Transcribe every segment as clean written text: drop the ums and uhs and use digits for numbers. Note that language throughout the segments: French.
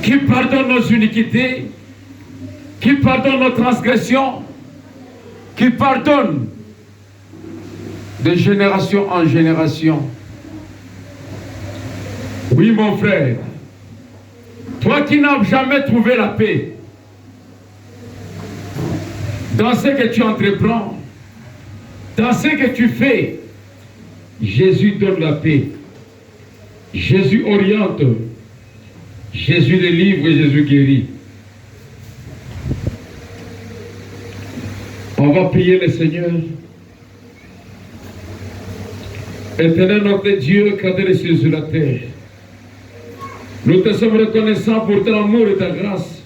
qui pardonne nos iniquités, qui pardonne nos transgressions, qui pardonne de génération en génération. Oui, mon frère, toi qui n'as jamais trouvé la paix, dans ce que tu entreprends, dans ce que tu fais, Jésus donne la paix. Jésus oriente, Jésus délivre et Jésus guérit. On va prier le Seigneur. Éternel notre Dieu, créateur des cieux sur la terre, nous te sommes reconnaissants pour ton amour et ta grâce,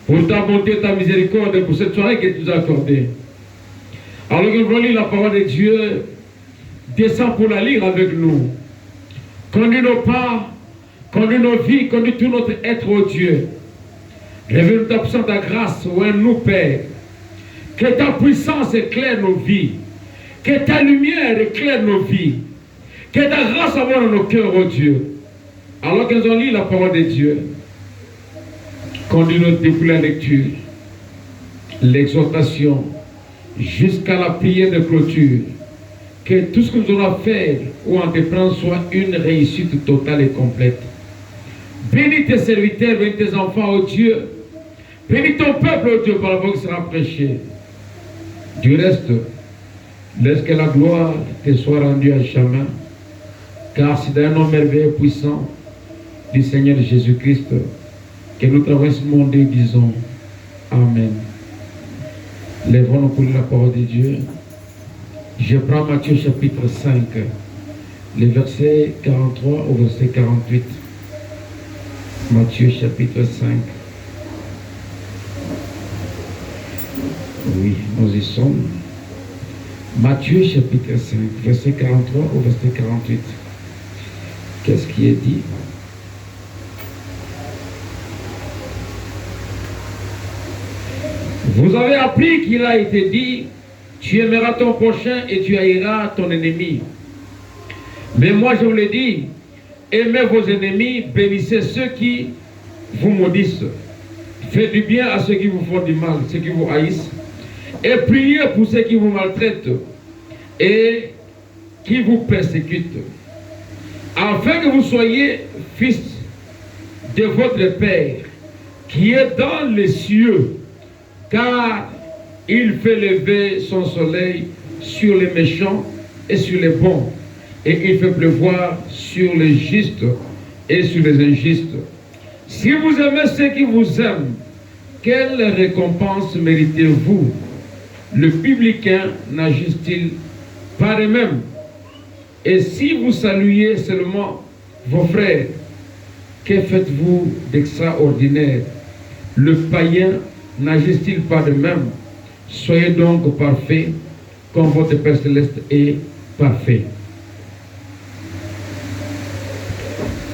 pour ta bonté et ta miséricorde, et pour cette soirée que tu nous as accordée. Alors que nous lire la parole de Dieu, descends pour la lire avec nous. Conduis nos pas, conduis nos vies, conduis tout notre être, ô Dieu. Révèle ta ta grâce, ô nous, Père. Que ta puissance éclaire nos vies. Que ta lumière éclaire nos vies. Que ta grâce soit dans nos cœurs, ô Dieu. Alors que nous allons lire la parole de Dieu, conduis-nous depuis la lecture, l'exhortation, jusqu'à la prière de clôture. Que tout ce que nous aurons à faire ou entreprendre soit une réussite totale et complète. Bénis tes serviteurs, bénis tes enfants, ô Dieu. Bénis ton peuple, ô Dieu, par la voix qui sera prêchée. Du reste, laisse que la gloire te soit rendue à jamais. Car c'est dans un nom merveilleux et puissant du Seigneur Jésus-Christ que nous traversons ce monde et disons Amen. Lèvons-nous pour lire la parole de Dieu. Je prends Matthieu chapitre 5, les versets 43 au verset 48. Matthieu chapitre 5. Oui, nous y sommes. Matthieu chapitre 5, verset 43 au verset 48. Qu'est-ce qui est dit? Vous avez appris qu'il a été dit, tu aimeras ton prochain et tu haïras ton ennemi. Mais moi je vous le dis, aimez vos ennemis, bénissez ceux qui vous maudissent. Faites du bien à ceux qui vous font du mal, ceux qui vous haïssent. Et priez pour ceux qui vous maltraitent et qui vous persécutent. Afin que vous soyez fils de votre Père qui est dans les cieux. Car il fait lever son soleil sur les méchants et sur les bons. Et il fait pleuvoir sur les justes et sur les injustes. Si vous aimez ceux qui vous aiment, quelle récompense méritez-vous? Le publicain n'agit-il pas de même? Et si vous saluez seulement vos frères, que faites-vous d'extraordinaire? Le païen n'agit-il pas de même? Soyez donc parfaits, comme votre Père Céleste est parfait.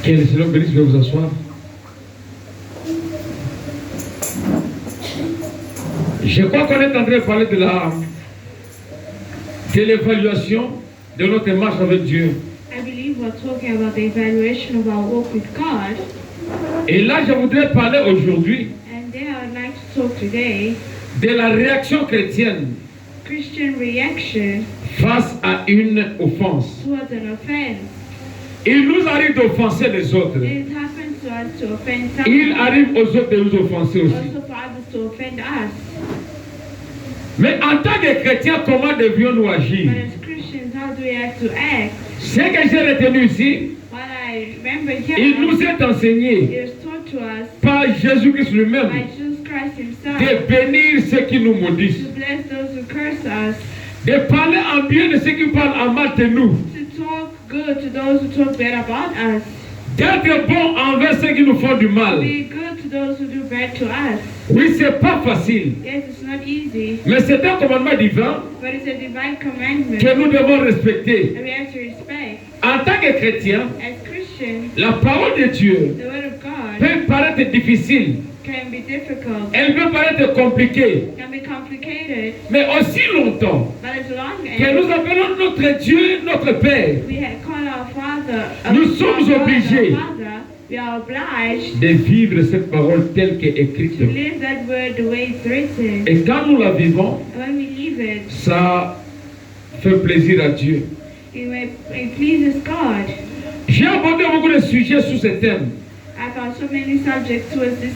Que le Seigneur bénisse, je vais vous asseoir. Je crois qu'on est en train de parler de l'évaluation de notre marche avec Dieu. I believe we're talking about the evaluation of our walk with God. Et là, je voudrais parler aujourd'hui And there I would like to talk today de la réaction chrétienne Christian reaction face à une offense. towards an offense. Il nous arrive d'offenser les autres. It happens to us to offend Il someone, arrive aux autres de nous offenser aussi. also for others to offend us. Mais en tant que chrétiens, comment devions-nous agir? But as Christians, how do we have to act? Ce que j'ai retenu ici, What I remember il nous here, est enseigné it was taught to us par Jésus-Christ by lui-même Jesus Christ himself de bénir ceux qui nous maudissent, to bless those who curse us, de parler en bien de ceux qui parlent en mal de nous, to talk good to those who talk bad about us, d'être bon envers ceux qui nous font du to mal. be good to those who do bad to us. Oui, c'est pas facile, Yes, it's not easy, mais c'est un commandement divin but it's a divine commandment que nous devons respecter. that we have to respect. En tant que chrétien, As Christians, la parole de Dieu the word of God peut paraître difficile, can be difficult, elle peut paraître compliquée, can be complicated, mais aussi longtemps but as long que as nous appelons notre Dieu, notre Père, we call our Father, Nous sommes our God, obligés our Father, we are obliged de vivre cette parole telle qu'elle est écrite. to live that word the way it's written. Et quand nous la vivons, And when we live it, ça fait plaisir à Dieu. it pleases God. J'ai abordé beaucoup de sujets sous ce thème. I found so many subjects towards this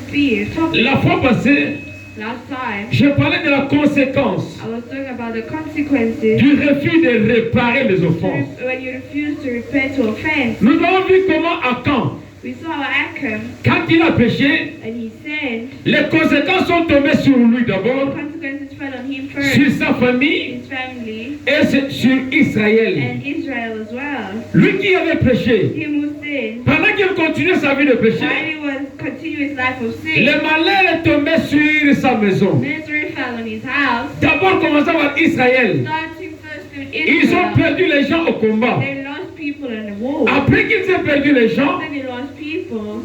topic. La fois passée, Last time, j'ai parlé de la conséquence I was talking about the consequences du refus de réparer les offenses. when you refuse to repent to offense. Nous avons vu comment Achan, We saw Achan, quand il a péché, and he sinned. les conséquences sont tombées sur lui d'abord, Consequences fell on him sur first, sa famille his family, et sur Israël. and Israel as well. Lui qui avait péché, Him who sinned, pendant qu'il continuait sa vie de while péché, he was continuing his life of sin, le malheur est tombé sur sa maison. misery fell on his house. D'abord, commençons par Israël. Starting first with Ils ont Israel, perdu les gens au combat. they lost people in the war. Après qu'ils aient perdu les gens, After they lost people,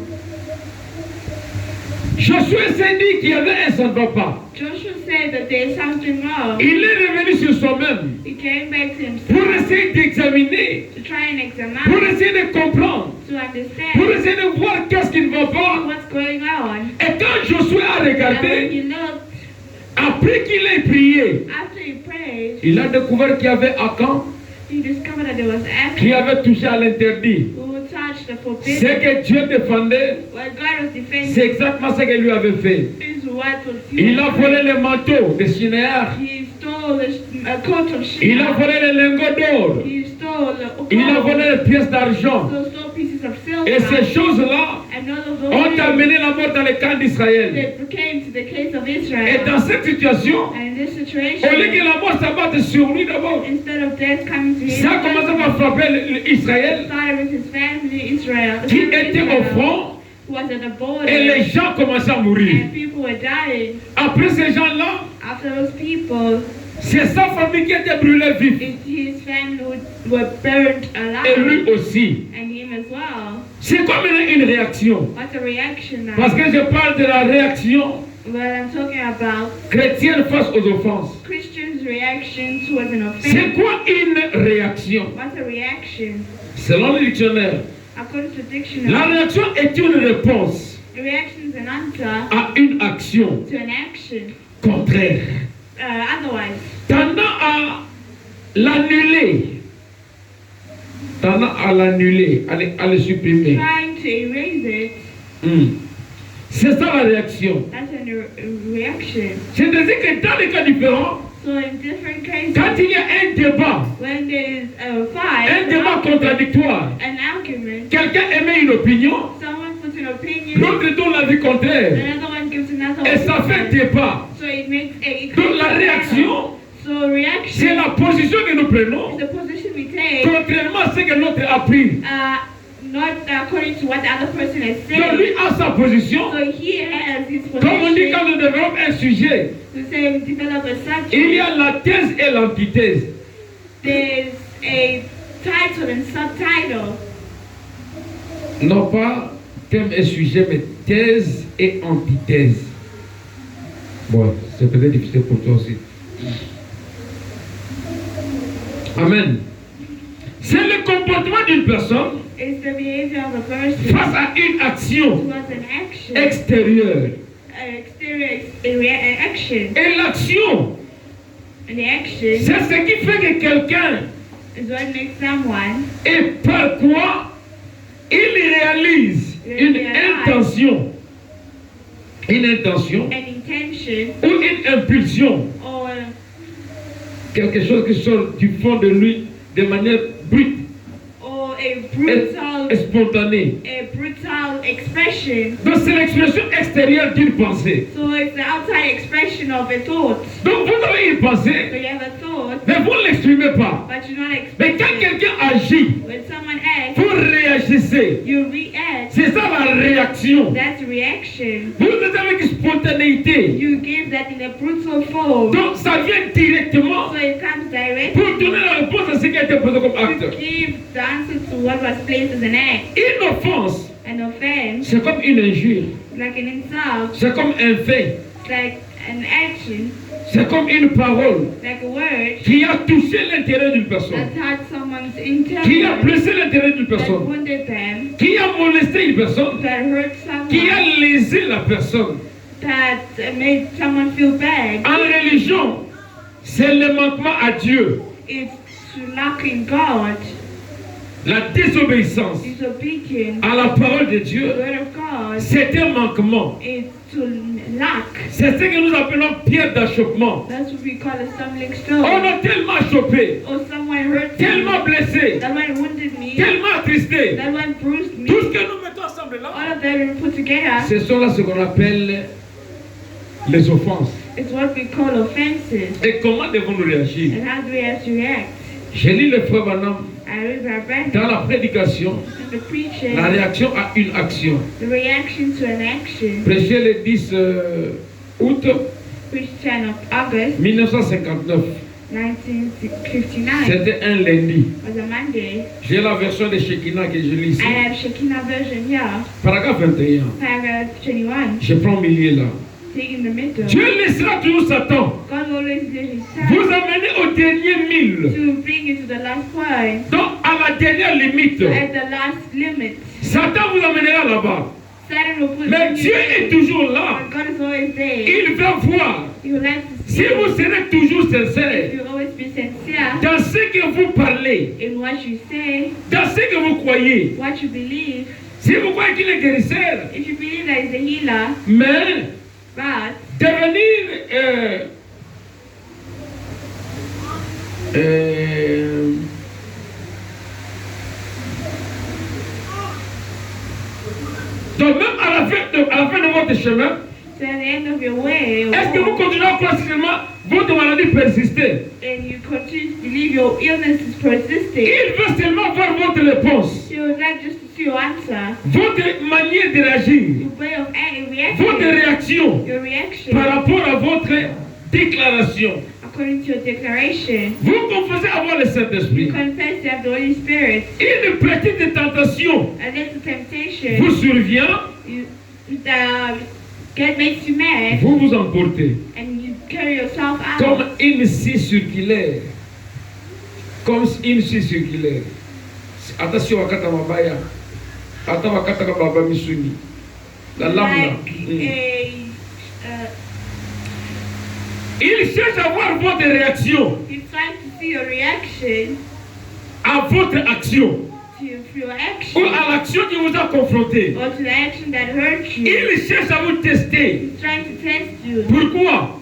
Josué s'est dit qu'il y avait un ça ne va pas. Joshua said that there's something wrong. Il est revenu sur soi-même He came back to pour himself essayer d'examiner, to try and pour examine, essayer de comprendre, to pour understand essayer de voir qu'est-ce qui ne va pas. what's going on. Et quand Josué a And when regardé, he looked, après qu'il ait prié, after he prayed, il a découvert qu'il y avait Achan he discovered that there was qui Achan avait touché à l'interdit. who touched the Ce forbidden. que Dieu défendait, What God was defending c'est exactement ce qu'il lui avait fait. is what was Il a volé le manteau de Shinéar. He stole a coat of Il a Shinar. volé les lingots d'or. He stole Il a volé gold. les pièces d'argent. So stole pieces of Et silver. ces choses-là And all of those ont things amené la mort dans le camp d'Israël. that came to the case of Et Israel. dans cette situation, And in this au lieu que situation, la mort s'abatte sur lui d'abord, instead of death coming to him, ça a commencé par frapper Israël started with his family, Israel, qui était au front who was at the border, et les gens commençaient à mourir. and people were dying. Après ces gens-là, After those people, c'est sa famille qui était brûlée vive. it's his family who were burned Et lui alive, aussi. and him as well. C'est comme une réaction. What's a reaction now? Parce que je parle de la réaction What I'm talking about, chrétienne face aux offenses. Christians' reaction towards an C'est offense. quoi une réaction? What's a reaction? Selon le dictionnaire, According to la dictionary, réaction est une réponse a reaction is an answer à une action to an action. contraire, Otherwise, tendant à l'annuler, à le supprimer. trying to erase it, C'est ça la réaction. that's a reaction. C'est-à-dire que dans les cas différents, So in different cases, quand il y a un débat, when there's a fight, un débat contradictoire, an argument, quelqu'un émet une opinion, someone puts an opinion, l'autre donne l'avis contraire, another one gives another et ça fait opinion. débat. So it makes a Donc la réaction, So reaction c'est la position que nous prenons, is the position we take, contrairement à ce que l'autre a pris. not according to what the other person has Donc said. lui a sa position. So he has his Comme on dit quand position on développe un sujet, to say develop a il y subject. a la thèse et l'antithèse. There's a title and subtitle. Non pas thème et sujet, mais thèse et antithèse. Bon, c'est peut-être difficile pour toi aussi. Amen. C'est le comportement d'une personne It's the behavior of a person face à une action towards an action, extérieure. an exterior action. Et l'action, And the action c'est ce qui fait que quelqu'un, is what makes someone et par quoi il réalise une intention, an intention ou une impulsion, or quelque chose qui sort du fond de lui de manière brute a et spontanée. brutal expression. Donc c'est l'expression extérieure d'une pensée. So it's the outside expression of a thought. Donc vous avez une So pensée, you have a thought, mais vous ne l'exprimez pas. but you're not Mais expressing quand it. quelqu'un agit, When someone acts, vous réagissez. you react. C'est ça la réaction. That's reaction. Vous êtes avec spontanéité. You give that in a brutal form. Donc ça vient directement So it comes directly pour donner la réponse à ce qui a été posé comme to acte. give the answer to what was placed as an act. Une offense, An offense, c'est comme une injure. like an insult, C'est comme un fait. like an action. C'est comme une parole like a word qui a touché l'intérieur d'une personne, that had someone's qui a interior, blessé l'intérieur d'une that personne, wounded them, qui a molesté une personne, that hurt qui a someone, lésé la personne. that made someone feel bad. En religion, c'est le manquement à Dieu, It's to knocking God, la désobéissance disobedience, à la parole de the Dieu. word of God. C'est un manquement. It's to lack. C'est ce que nous appelons pierre d'achoppement. That's what we call a stumbling On stone. a tellement chopé, Or someone hurt tellement me, blessé, that one wounded me, tellement attristé. that one bruised me. Tout ce que nous mettons ensemble là, All of them we put together, ce sont là ce qu'on appelle les offenses. it's what we call offenses. Et comment devons-nous réagir? And how do we have to react? J'ai lu le frère Branham I read our Brandon, dans la prédication, the preaching, la réaction à une action. the reaction to an action. Prêché le 10 août Preached 10 of August 1959. 1959. C'était un lundi. Was a Monday. J'ai la version de Shekinah que je lis ici. I have Shekinah version here, Paragraphe 21. paragraph 21, Je prends au milieu là. taking the middle. Dieu laissera toujours Satan God will always do his vous time amener au dernier mille. to bring you to the last point, Donc à la dernière limite. at the last limit. Satan vous amènera là-bas. Satan will put Mais you Dieu est toujours là. but God is always there. Il veut voir He would like to si see vous serez toujours if sincère you always be sincere dans ce que vous parlez, in what you say, dans ce que vous croyez. what you believe. Si vous croyez qu'il est guérisseur, If you believe that he's a healer, mais but devenir donc même à la fin de votre chemin, so at the end of your way, est-ce que vous continuez à croire seulement votre maladie persistait? and you continue to believe your illness is persisting, Il veut seulement voir votre réponse, he would like just to see your answer, votre manière de réagir, your way of votre reaction, réaction your reaction par rapport à votre déclaration. according to your declaration. Vous confessez avoir le You Saint-Esprit. confess you have the Holy Spirit, Une petite tentation and then the temptation vous survient, God makes you mad, vous vous emportez. and you carry yourself Comme out une scie circulaire. Comme une scie circulaire. Attention wakata mabaya. Ata wakata kababa misuni. La lame là. like Il cherche à voir votre réaction he's trying to see your reaction à votre action to your ou action à l'action qui vous a confronté. or to the action that hurt you. Il cherche à vous tester. He's trying to test you. Pourquoi?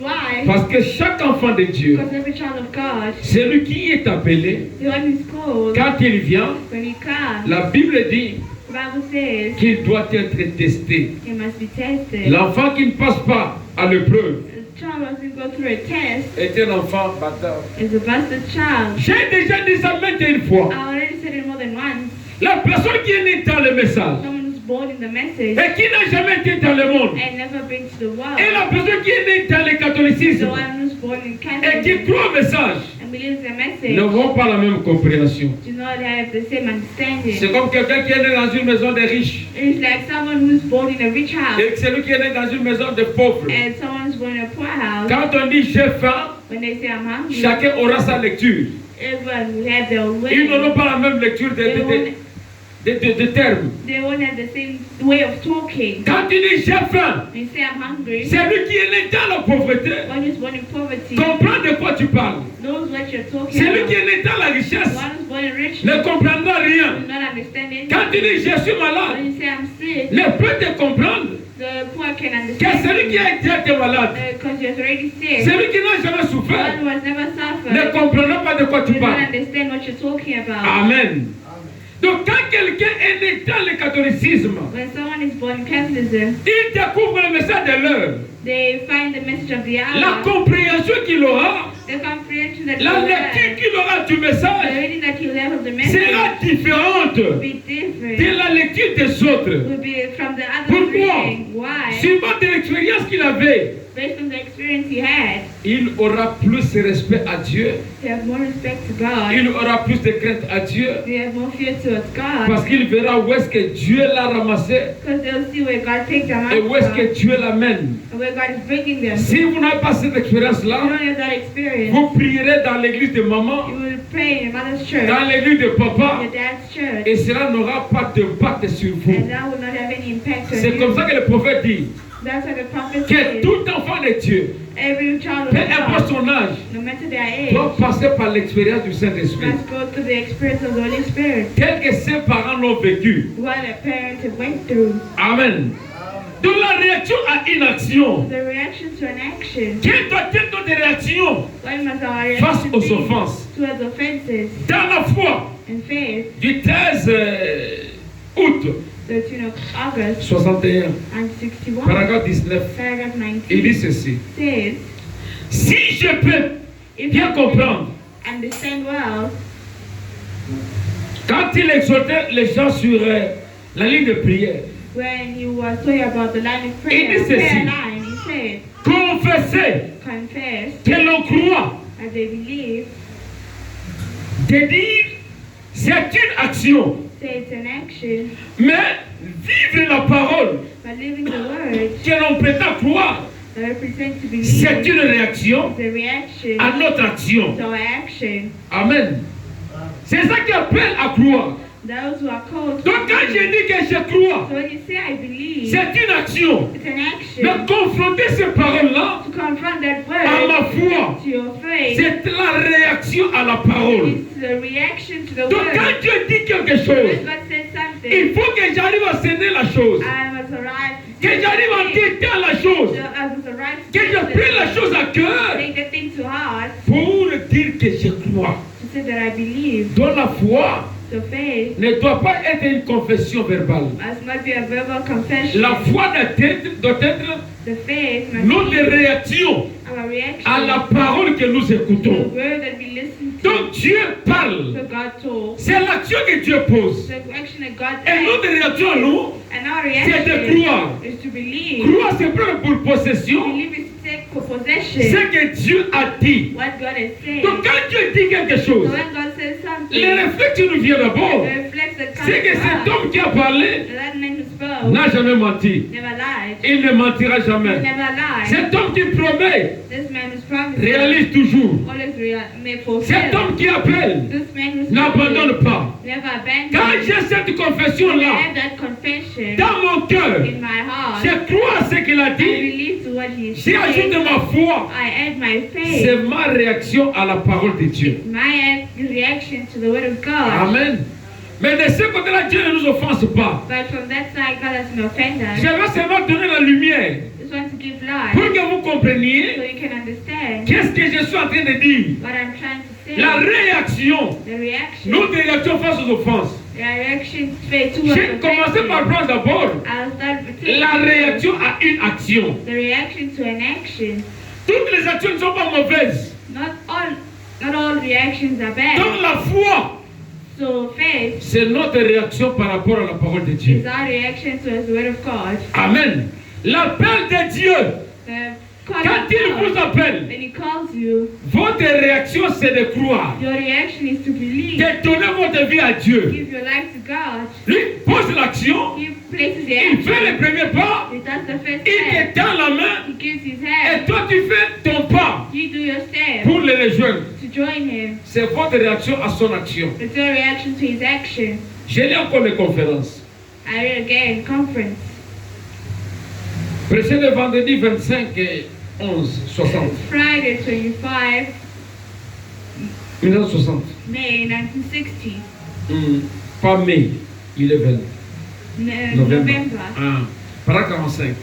Why? Parce que chaque enfant de Dieu, Because every child of God, celui qui est appelé, the one who's called, quand il vient, when he comes, la Bible dit the Bible says qu'il doit être testé. he must be tested. L'enfant qui ne passe pas à l'épreuve The child doesn't go through a test est un enfant bâtard. is a bastard child. J'ai déjà dit ça maintes une fois. I already said it more than once. La personne qui est née dans le message Someone who's born in the message et qui n'a jamais été dans le monde, and never been to the world, et la personne qui est née dans le the catholicisme one who's born in et qui Catholicism croit au message and believes the message, n'auront pas la même compréhension. do not have the same understanding. C'est comme quelqu'un qui est né dans une maison de riches It's like someone who's born in a rich house et celui qui est né dans une maison de pauvres. and someone who's born in a poor house. Quand on dit j'ai faim, When they say I'm hungry, chacun aura sa lecture. everyone will have their own way. Ils n'auront pas la même lecture de termes. They won't have the same way of talking. Quand tu dis j'ai faim, When you say I'm hungry, celui qui est né dans la pauvreté one who's born in poverty comprend de quoi tu parles. knows what you're talking Celui qui about. est né dans la richesse One who's born in richness ne comprendra rien. will not understand anything. Quand tu dis je suis malade, When you say I'm sick, ne peut te comprendre the poor can que understand celui qui a été malade, because you're already sick. celui qui n'a jamais One souffert, who has never ne suffered comprendra pas de quoi tu will not parles. understand what you're talking about. Amen. Donc quand quelqu'un est né dans le catholicisme, When someone is born in Catholicism, il découvre le message de l'heure. they find the message of the La hour, compréhension qu'il aura, the comprehension that la he'll lecture have, qu'il aura du the message reading that he'll have of the message sera différente will be de different. la lecture des autres. Will be from the other Pourquoi? reading. Why? Suivant de l'expérience qu'il avait based on the experience he had, il aura plus de respect à Dieu, he have more respect to God, il aura plus de crainte à Dieu, he have more fear towards God, parce qu'il verra où est-ce que Dieu l'a ramassé because they'll see where God picked them et up où est-ce from, que Dieu l'amène. and where God is bringing them. Si vous n'avez pas cette If you expérience-là, don't have that experience, vous prierez dans l'église de maman, you will pray in your mother's church, dans l'église de papa, your dad's church, et cela n'aura pas d'impact sur vous. and that will not have any impact on C'est you. comme ça que le prophète dit That's what the prophet que says. tout enfant de Dieu, Every child peu of importe God, son âge, no matter their age, doit passer par l'expérience du Saint-Esprit. must go through the experience of the Holy Spirit. Tel que ses parents l'ont vécu. What the parents have went through. Amen. Donc la réaction à une action. The reaction to an action. Quelle doit être notre réaction What must our face reaction aux be offenses? towards offenses Dans la foi and faith? du 13 août 13 of August 61, and 61, paragraphe 19, paragraph il dit 19 ceci. says, Si je peux if bien you comprendre, understand well, quand il exhortait les gens sur la ligne de prière, when you were talking about the line of prayer, It is a prayer sin. line, he said, confesser confess que l'on croit, as they believe, de dire c'est une action, say it's an action, mais vivre la parole but living the word que l'on prétend croire, that represents to c'est believe une réaction the reaction à notre action. to our action. Amen. C'est ça qui appelle à croire. Those who are called to Donc quand je believe. dis que je crois, So when you say I believe, c'est une action. it's an action. Mais confronter ces paroles-là To confront that à ma word foi, to your faith, c'est la réaction à la parole. it's the reaction to the Donc word. quand Dieu dit quelque When chose, God says something, il faut que j'arrive à sceller la chose, I must arrive que j'arrive à détendre la chose, I must arrive que je prenne la chose à cœur take the thing to heart pour dire que je crois. to say that I believe. Donc la foi So faith ne doit pas être une confession verbale. must not be a verbal confession. La foi doit être The faith must notre be réaction our reaction à la parole que nous to the écoutons. word that we listen to. Donc Dieu parle. So God told. C'est l'action que Dieu pose. The action that God Et notre takes. réaction à nous, And our c'est de reaction croire. is to believe. Croire, c'est prendre pour possession Believe is to take for possession ce que Dieu a dit. what God has said. Donc quand Dieu dit quelque So chose, when God says something, le réflexe qui nous vient d'abord, the reflex that comes c'est que to cet us, homme qui a parlé that man who spoke n'a jamais menti. never lied. Il ne mentira He jamais. never lied. Cet homme qui promet This man who's promised réalise toujours. always may fulfill. Cet homme qui appelle This man who's n'abandonne pas. never Quand abandoned. j'ai cette When I confession-là have that confession dans mon cœur, in my heart, je crois à ce qu'il a I dit, believe to what he j'ai ajouté said. ma foi. I add my C'est faith. ma réaction à la parole de Dieu. My reaction to the word of God. Amen. Mais de ce côté-là, Dieu ne nous offense pas. But from that side, God has no offend us. Je vais seulement donner la lumière Just want to give life pour que vous so compreniez you can understand qu'est-ce que je suis en train de dire. what I'm trying to say. La réaction, The reaction. notre réaction face aux offenses. The reaction towards J'ai commencé par prendre d'abord I'll start with la réaction à une action. the reaction to an action. Toutes les actions ne sont pas mauvaises. Not all reactions are bad. Donc la foi, So faith c'est notre réaction par rapport à la parole de Dieu. is our reaction towards the word of God. Amen. L'appel de Dieu, The call quand of il vous God, appelle, when He calls you, votre réaction c'est de croire. your reaction is to believe. De donner votre vie à Dieu. Give your life to God. Lui pose l'action, He places the il fait action. les premiers pas, He does the first il step. te tend la main He gives his et hand. toi tu fais ton pas You do your step pour le rejoindre. to join Him. C'est votre réaction à son action. It's your reaction to His action. J'ai lu encore les conférences. I read again, conference. Prêché le vendredi 25 et 11, 60. Friday 25 1960. May 1960. Pas mai, 11. November. Ah, paragraphe 45.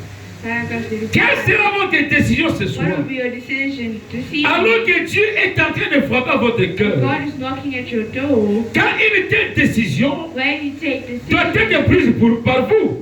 Paragraph 35. Quelle sera votre décision ce soir? What will be your decision this evening? Alors que Dieu est en train de frapper à votre cœur. God is knocking at your door. Quand une telle décision When you take doit decision, être prise par vous.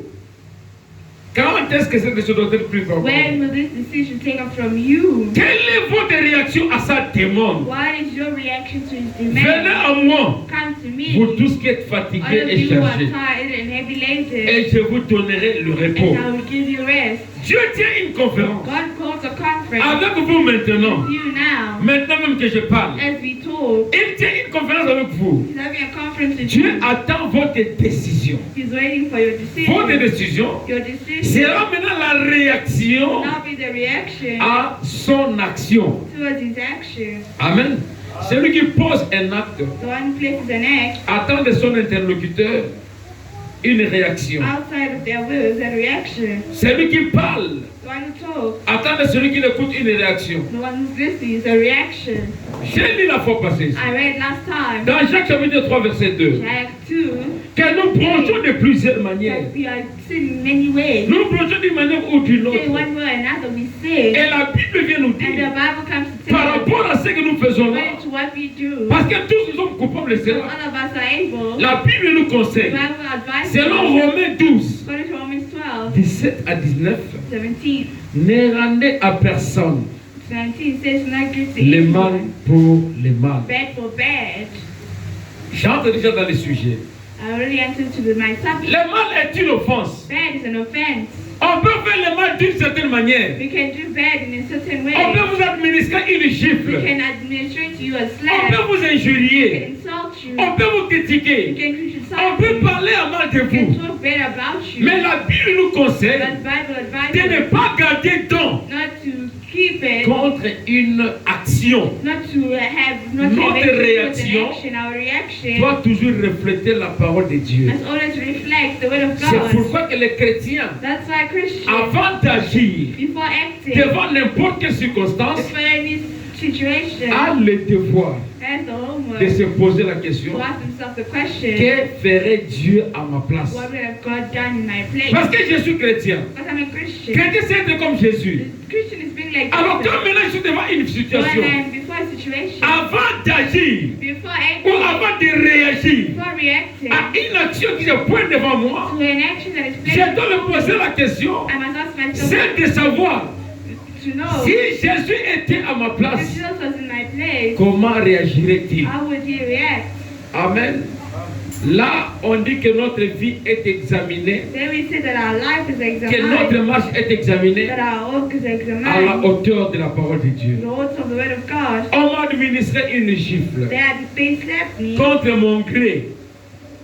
Quand est-ce que cette décision doit être prise par vous? when will this decision taken from you? Quelle est votre réaction à sa demande? What is your reaction to His Venez demand? à moi, Come to vous me, tous qui êtes all fatigués of et you who are chargés, tired and heavy laden, et je vous donnerai le repos. and I will give you rest. Dieu tient une conférence. God calls a conference avec vous maintenant, with you now, maintenant même que je parle. as we talk. Il tient une conférence avec vous. He's having a conference with Dieu you. attend votre décision. He's waiting for your Votre decision. décision Your decision sera maintenant la réaction will now be the reaction à son action. towards his action. Amen. Celui qui pose un acte The one who places an act attend de son interlocuteur une réaction. outside of their will is a reaction. Celui qui parle The one who talks, attend de celui qui l'écoute une réaction. the one who's listening is a reaction. J'ai lu la fois passée. I read last time, Dans Jacques chapitre 3 verset 2. Jack 2, Que nous branchons de plusieurs manières. that we are sin in many ways. Nous nous branchons d'une manière ou d'une Say autre. one way or another we sin, Et la Bible vient nous and the dire Bible comes to par tell us rapport à ce que nous faisons là. according to what we do. Parce que tous nous sommes coupables de So cela. all of us are able. La Bible nous The conseille. Bible advises Selon us, Romains 12, according to Romans 12, 17 à 19, 17, ne rendez à personne 17 says not give to le mal evil, pour le mal. bad for bad. J'entre déjà dans le sujet. I already answered to my subject. Le mal est une offense. Bad is an offense. On peut faire le mal d'une certaine manière. We can do bad in a certain way. On peut vous administrer une We gifle. can administer to you a On slap. peut vous We injurier. can insult you. On peut vous We critiquer. can On criticize peut you. parler à mal de We can vous. talk bad about you. Mais la Bible nous conseille But Bible advises de ne us pas garder don not to keep it, contre une action. not to have, not to Notre have it réaction with an action. Our reaction Doit toujours refléter la parole de Dieu. must always reflect the word of C'est God. pourquoi que les chrétiens, That's why Christians, avant d'agir before acting, devant n'importe quelle circonstance, before any situation, a le devoir has the homework de se poser la to question: ask himself the question, que ferait Dieu à ma place? what would have God done in my place? Parce que je suis chrétien. Because I'm a Christian. Chrétien, c'est être comme Jésus. Christian is being like Alors, Jesus. quand maintenant je suis devant une When situation, I'm before a situation, avant d'agir before ou acting, avant de réagir before reacting à une action qui se pointe devant moi, to an action that is je placed, dois me poser la question, I must ask myself c'est de savoir to know si Jésus était à ma if place, Jesus was in my place, comment réagirait-il? how would he react? Amen. Là, on dit que notre vie est examinée, Then we say that our life is que notre examined, marche est examinée that our walk is à la examined, hauteur de la parole de Dieu. the words of the word of God. On m'a administré une gifle They slapped me. contre mon gré,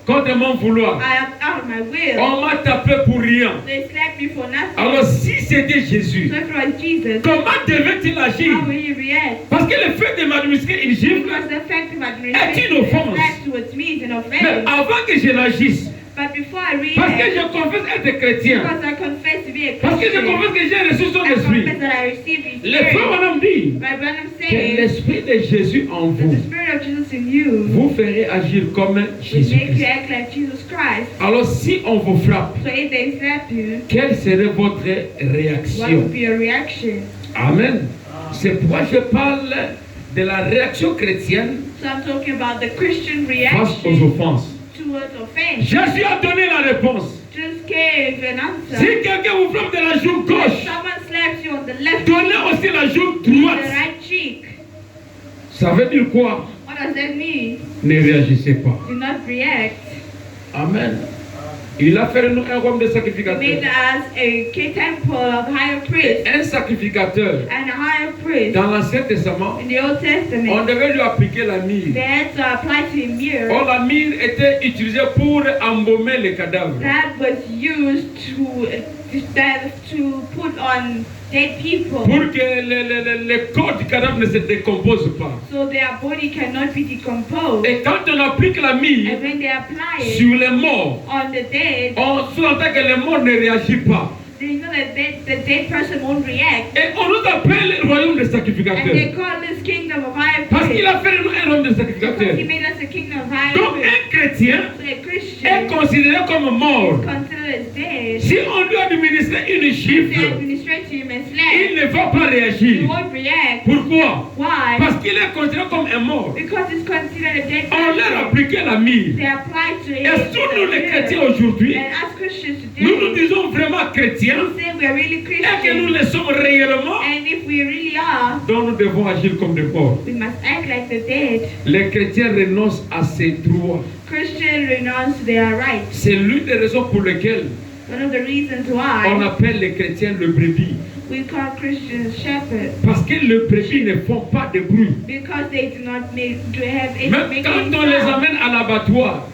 contre mon vouloir. I am out of my will. On m'a tapé pour rien. They slapped me for nothing. Alors si c'était Jésus, So if it was Jesus, comment devait-il agir? how will he react? Parce que le fait de m'administrer une gifle, Because the fact of Est-il administration offense? slap towards me is an mais offense. avant que je n'agisse, But before I parce que react, je confesse être chrétien, because I confess to be a parce que je Christian, confesse que j'ai reçu son I esprit, confess that I received His le frère Spirit. Madame dit My brother que says l'esprit de Jésus en that vous the Spirit of Jesus in you vous ferez agir comme will Jésus make you Christ. act like Jesus Christ. Alors si on vous frappe, So if they slap you, quelle serait votre what réaction? would be your reaction? Amen. C'est pourquoi je parle de la réaction chrétienne So I'm talking about the Christian face aux reaction offenses. towards offense. Jésus a donné la réponse. Just gave an Si answer. quelqu'un vous frappe de la joue If gauche, someone slaps you on the left donnez cheek, aussi la joue the droite. right cheek, Ça veut dire quoi? what does that mean? Ne réagissez pas. Do not react. Amen. Il a fait de nous un royaume de He made sacrificateurs. us a temple of higher priest Un sacrificateur. and a higher priest. Dans l'Ancien Testament, In the Old on Testament, devait lui appliquer la myrrhe. they had to apply to a mirror Or, la myrrhe était utilisée pour embaumer les cadavres. that was used to put on dead people Pour que le corps du cadavre ne se décompose pas. so their body cannot be decomposed. Et quand on applique la myrrhe And when they apply it sur les morts, on the dead, on sous-entend que les morts ne réagissent pas. they know that the dead person won't react. Et on nous appelle le royaume des And they sacrificateurs. call this kingdom of higher Parce qu'il priest. a fait de nous un royaume des Because sacrificateurs. he made us a kingdom of higher Donc priest. un chrétien So a est Christian considéré comme mort. is considered as dead. Si on lui administre une They gifle, administrate him as il slave. ne va pas He réagir. won't react. Pourquoi? Why? Parce qu'il est considéré comme un mort. Because it's considered a dead On leur a person. appliqué la myrrhe. They apply to Et it. surtout nous les chrétiens aujourd'hui, And as Christians nous nous today, disons vraiment chrétiens we say we are really et que nous Christians. le sommes réellement, And if we really are, donc nous devons agir comme des morts. we must act like the dead. Les chrétiens renoncent à ces droits. Christians renounce their rights. C'est l'une des raisons pour lesquelles One of the reasons on why appelle les chrétiens le brebis. we call Christians shepherds, Parce que les brebis ne font pas de bruit. because they do not have any Même make quand any on les sound. amène à l'abattoir,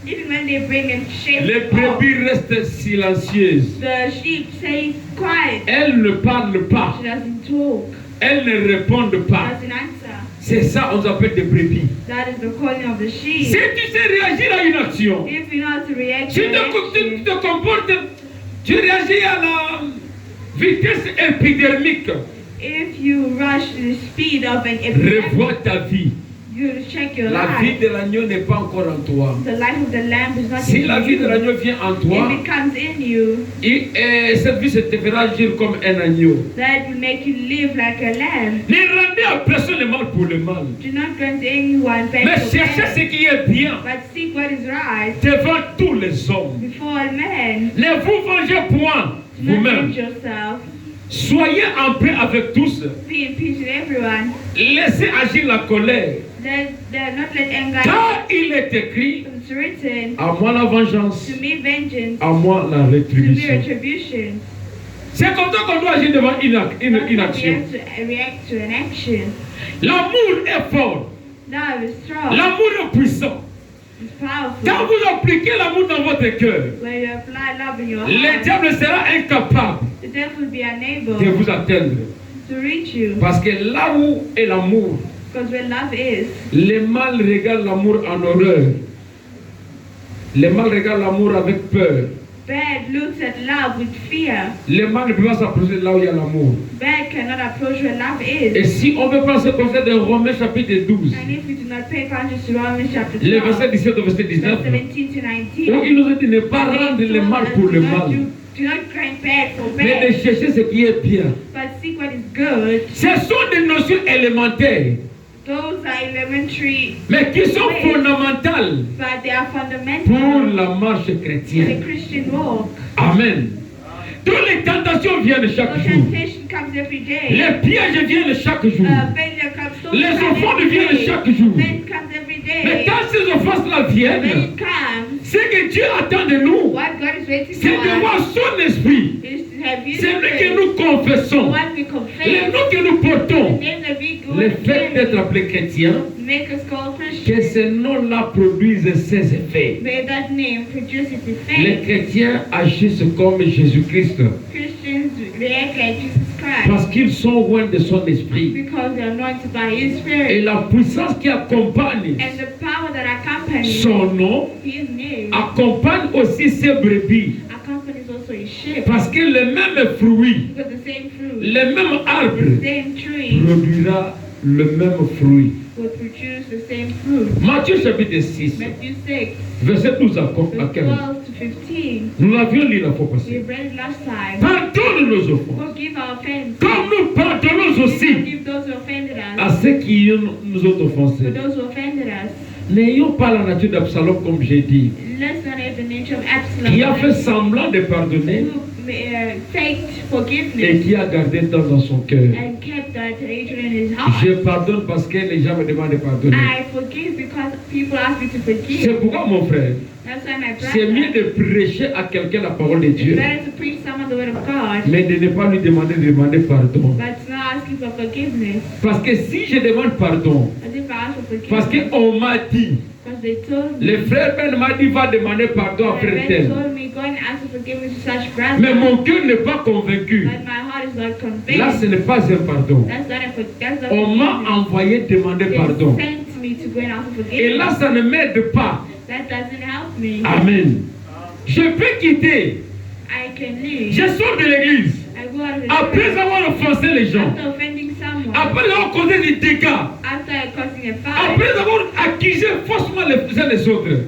Even when they bring in sheep, les brebis restent silencieuses. the sheep say quiet. Elles ne parlent pas. She doesn't talk, Elles ne répondent pas. doesn't answer. C'est ça on appelle des brebis. That is the calling of the Si sheep. tu sais réagir à une action, If you know how to react si to tu action, te comportes, tu réagis à la vitesse épidermique, if you rush the speed of an epidemic, revois ta vie. you check your La vie life. de l'agneau n'est pas encore en toi. The life of the lamb is not Si in la vie de you. l'agneau vient en toi, If it comes in you, cette vie se te fera agir comme un agneau. that will make you live like a lamb. Ne rendez à personne le mal pour le mal. Do not grant anyone Mais back for cherchez bad, ce qui est bien but seek what is right devant tous les hommes. before all men. Ne vous vengez point Do not vous-même. hate yourself. Soyez en paix avec tous. Be in peace with everyone. Laissez agir la colère. Not let anger. Car il est écrit, It's written, à moi la vengeance, to me vengeance, à moi la to me rétribution. retribution. C'est comme ça qu'on doit agir devant une That's how we action. have to react to an action. L'amour est fort. Love is strong. L'amour est puissant. It's powerful. Quand vous appliquez l'amour dans votre cœur, When you apply love in your le heart, diable sera incapable the devil will be unable de vous atteindre. to reach you. Parce que là où est l'amour, Because where love is, le mal regarde l'amour en horreur. Le mal regarde l'amour avec peur. bad looks at love with fear. Le mal ne peut pas s'approcher là où il y a l'amour. Bad cannot approach where love is. Et si on veut prendre ce conseil de Romains chapitre 12, And if we do not pay attention to Romans chapter le 12, verset 17 au verset verse 19, 17 to où 19, il nous a dit de ne pas rendre le mal pour le mal, do not grant bad for mais de bad, chercher ce qui est bien. but seek what is good. Ce sont des notions élémentaires, Those are elementary, mais qui sont fondamentales but they are pour fundamental la marche to the chrétienne. Christian walk. Amen. Toutes les tentations viennent So chaque jour. temptation comes every day. Les pièges viennent chaque jour. Failure comes so Les bad offenses every viennent day. chaque jour. Sin comes every Mais day. quand ces offenses-là When viennent, it comes, ce que Dieu attend de nous, what God is waiting c'est de for voir us son esprit. is to have you C'est lui que the nous confessons. one we Le confess, nom que nous the portons. name that we go Le fait d'être and appelé chrétien, make us called que Christian. ce nom-là produise ses effets. May that name produce its Les effect. chrétiens agissent comme Jésus-Christ Christians react like Jesus Christ parce qu'ils sont loin de son esprit. because they are anointed by His Et Spirit. la puissance qui accompagne And the power that accompanies son nom His name accompagne aussi ses brebis. accompanies also His sheep. Parce que le même fruit, Because the same fruit, le même the arbre same tree produira le même fruit. will produce the same fruit. Matthieu chapitre 6, Matthew 6, verset 12 à verse 15. 12 to 15. Nous l'avions lu la fois We passée. read it last time. Pardonne nos offenses, Forgive our offenses. comme nous pardonnons aussi Forgive those who offended à us. ceux qui nous ont For offensés. those who offended us. N'ayons pas la nature d'Absalom, comme j'ai dit, Let's not have the nature of Absalom, qui a fait semblant de pardonner who faked et forgiveness qui a gardé tant dans son cœur. and kept that hatred in his heart. Je pardonne parce que les gens me demandent de pardonner. I forgive because people ask me to C'est forgive. pourquoi, mon frère, That's why my c'est mieux brother, de prêcher à quelqu'un la parole de it's Dieu, better to preach someone the word of God, mais de ne pas lui demander pardon. but not asking for forgiveness. Parce que si je demande pardon, As if I ask for parce forgiveness, qu'on m'a dit, because they told me, le frère Ben m'a dit, va demander pardon à my frère friend tel. told me, go and ask for forgiveness to such Mais brother, mon cœur n'est pas convaincu. but my heart is not Là, ce convinced. n'est pas un pardon. That's not On m'a forgiveness. envoyé demander They pardon. sent me to go and ask for Et là, forgiveness. ça ne m'aide pas. That doesn't help me. Amen. Je peux quitter. I can leave. Je sors de l'église. I go out of the Après church avoir offensé les gens. after offending someone, Après avoir causé des dégâts. after causing a fight, Après avoir accusé faussement les uns les autres.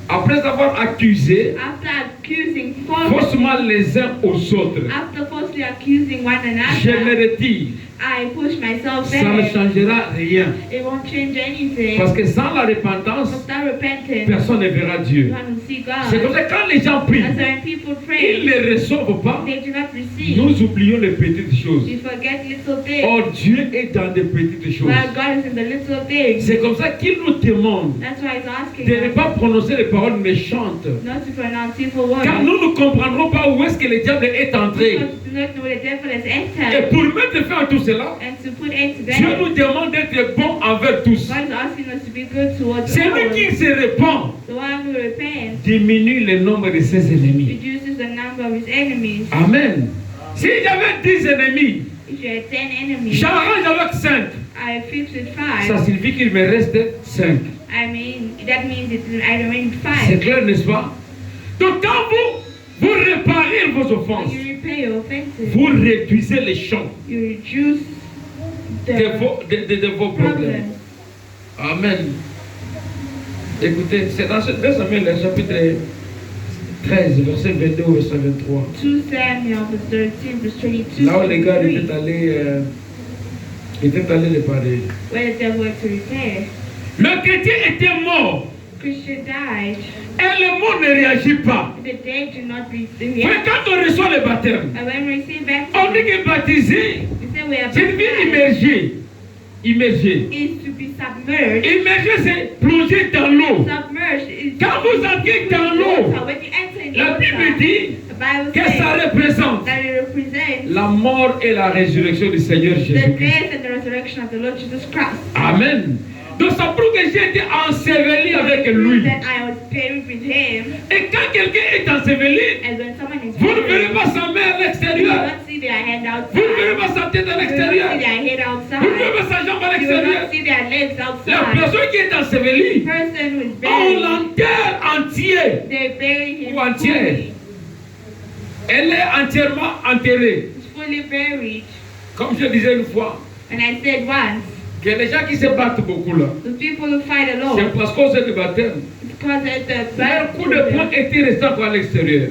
Après avoir accusé after accusing faussement les uns aux autres. after falsely accusing one Je me another, retire. I push myself ça ne back, changera rien. it won't change anything. Parce que sans la repentance, Without repentance, personne ne verra Dieu. you won't see C'est God. comme ça que quand les gens prient, And so when people ils pray, ne les reçoivent pas. they do not receive. Nous oublions les petites choses. You forget little things. Or, Dieu est dans des petites choses. While God is in the little things. C'est comme ça qu'il nous demande That's why he's asking de ne us pas prononcer les paroles méchantes. not to pronounce evil words. Car nous ne comprendrons pas où est-ce que le diable est entré. Because we do not know where the devil has Et entered. pour mettre fin à tout cela, And to put end to Dieu that, nous demande d'être bons envers tous. God is asking us to be good towards Celui all. qui se répand The one who repents diminue le nombre de ses ennemis. reduces the number of his enemies. Amen. Si j'avais 10 ennemis, If you had 10 enemies, j'arrange avec 5. I fix with Ça 5. signifie qu'il me reste 5. I mean, that means I remain C'est 5. clair, n'est-ce pas? Donc quand vous réparez vos When offenses, you repay your offenses, vous réduisez les champs you reduce de the vos problèmes. problems. Amen. Écoutez, c'est dans ce 2 Samuel, le chapitre 13, verset 22 au verset 23. 2 Samuel verse 13 verse 22 Là où les gars to étaient allés les parler. where the devil went to repair. Le chrétien était mort Christian died. et le monde ne réagit pas. The dead do not Mais react. quand on reçoit le baptême, And when we receive on dit baptism, que baptisé, we say we are c'est bien baptized. immergé. Immergé. Is to be submerged. Immergé, c'est plonger dans l'eau. Submerged is Quand vous entrez dans l'eau, water. When you enter in la the Bible water, dit the Bible que ça says représente that it represents la mort et la résurrection du Seigneur the Jésus-Christ. death and the resurrection of the Lord Jesus Christ. Amen. Donc ça prouve que j'ai été enseveli avec lui. That I was buried with him. Et quand quelqu'un est enseveli, And when someone is vous ne verrez buried, pas sa main à you will l'extérieur. not see their hand Vous ne verrez outside. pas sa tête à You will not l'extérieur. see their head Vous ne verrez outside. pas sa jambe à You will l'extérieur. not see their legs La outside. personne qui est ensevelie, The person who is on buried, l'enterre entier. they bury him Ou entière. fully. Elle est entièrement enterrée. He's fully buried. Comme je disais une fois, And I said once, que les gens qui se battent beaucoup là, the people who fight c'est alone, parce qu'on sait le baptême. because at the Leur coup de poing était resté encore à l'extérieur.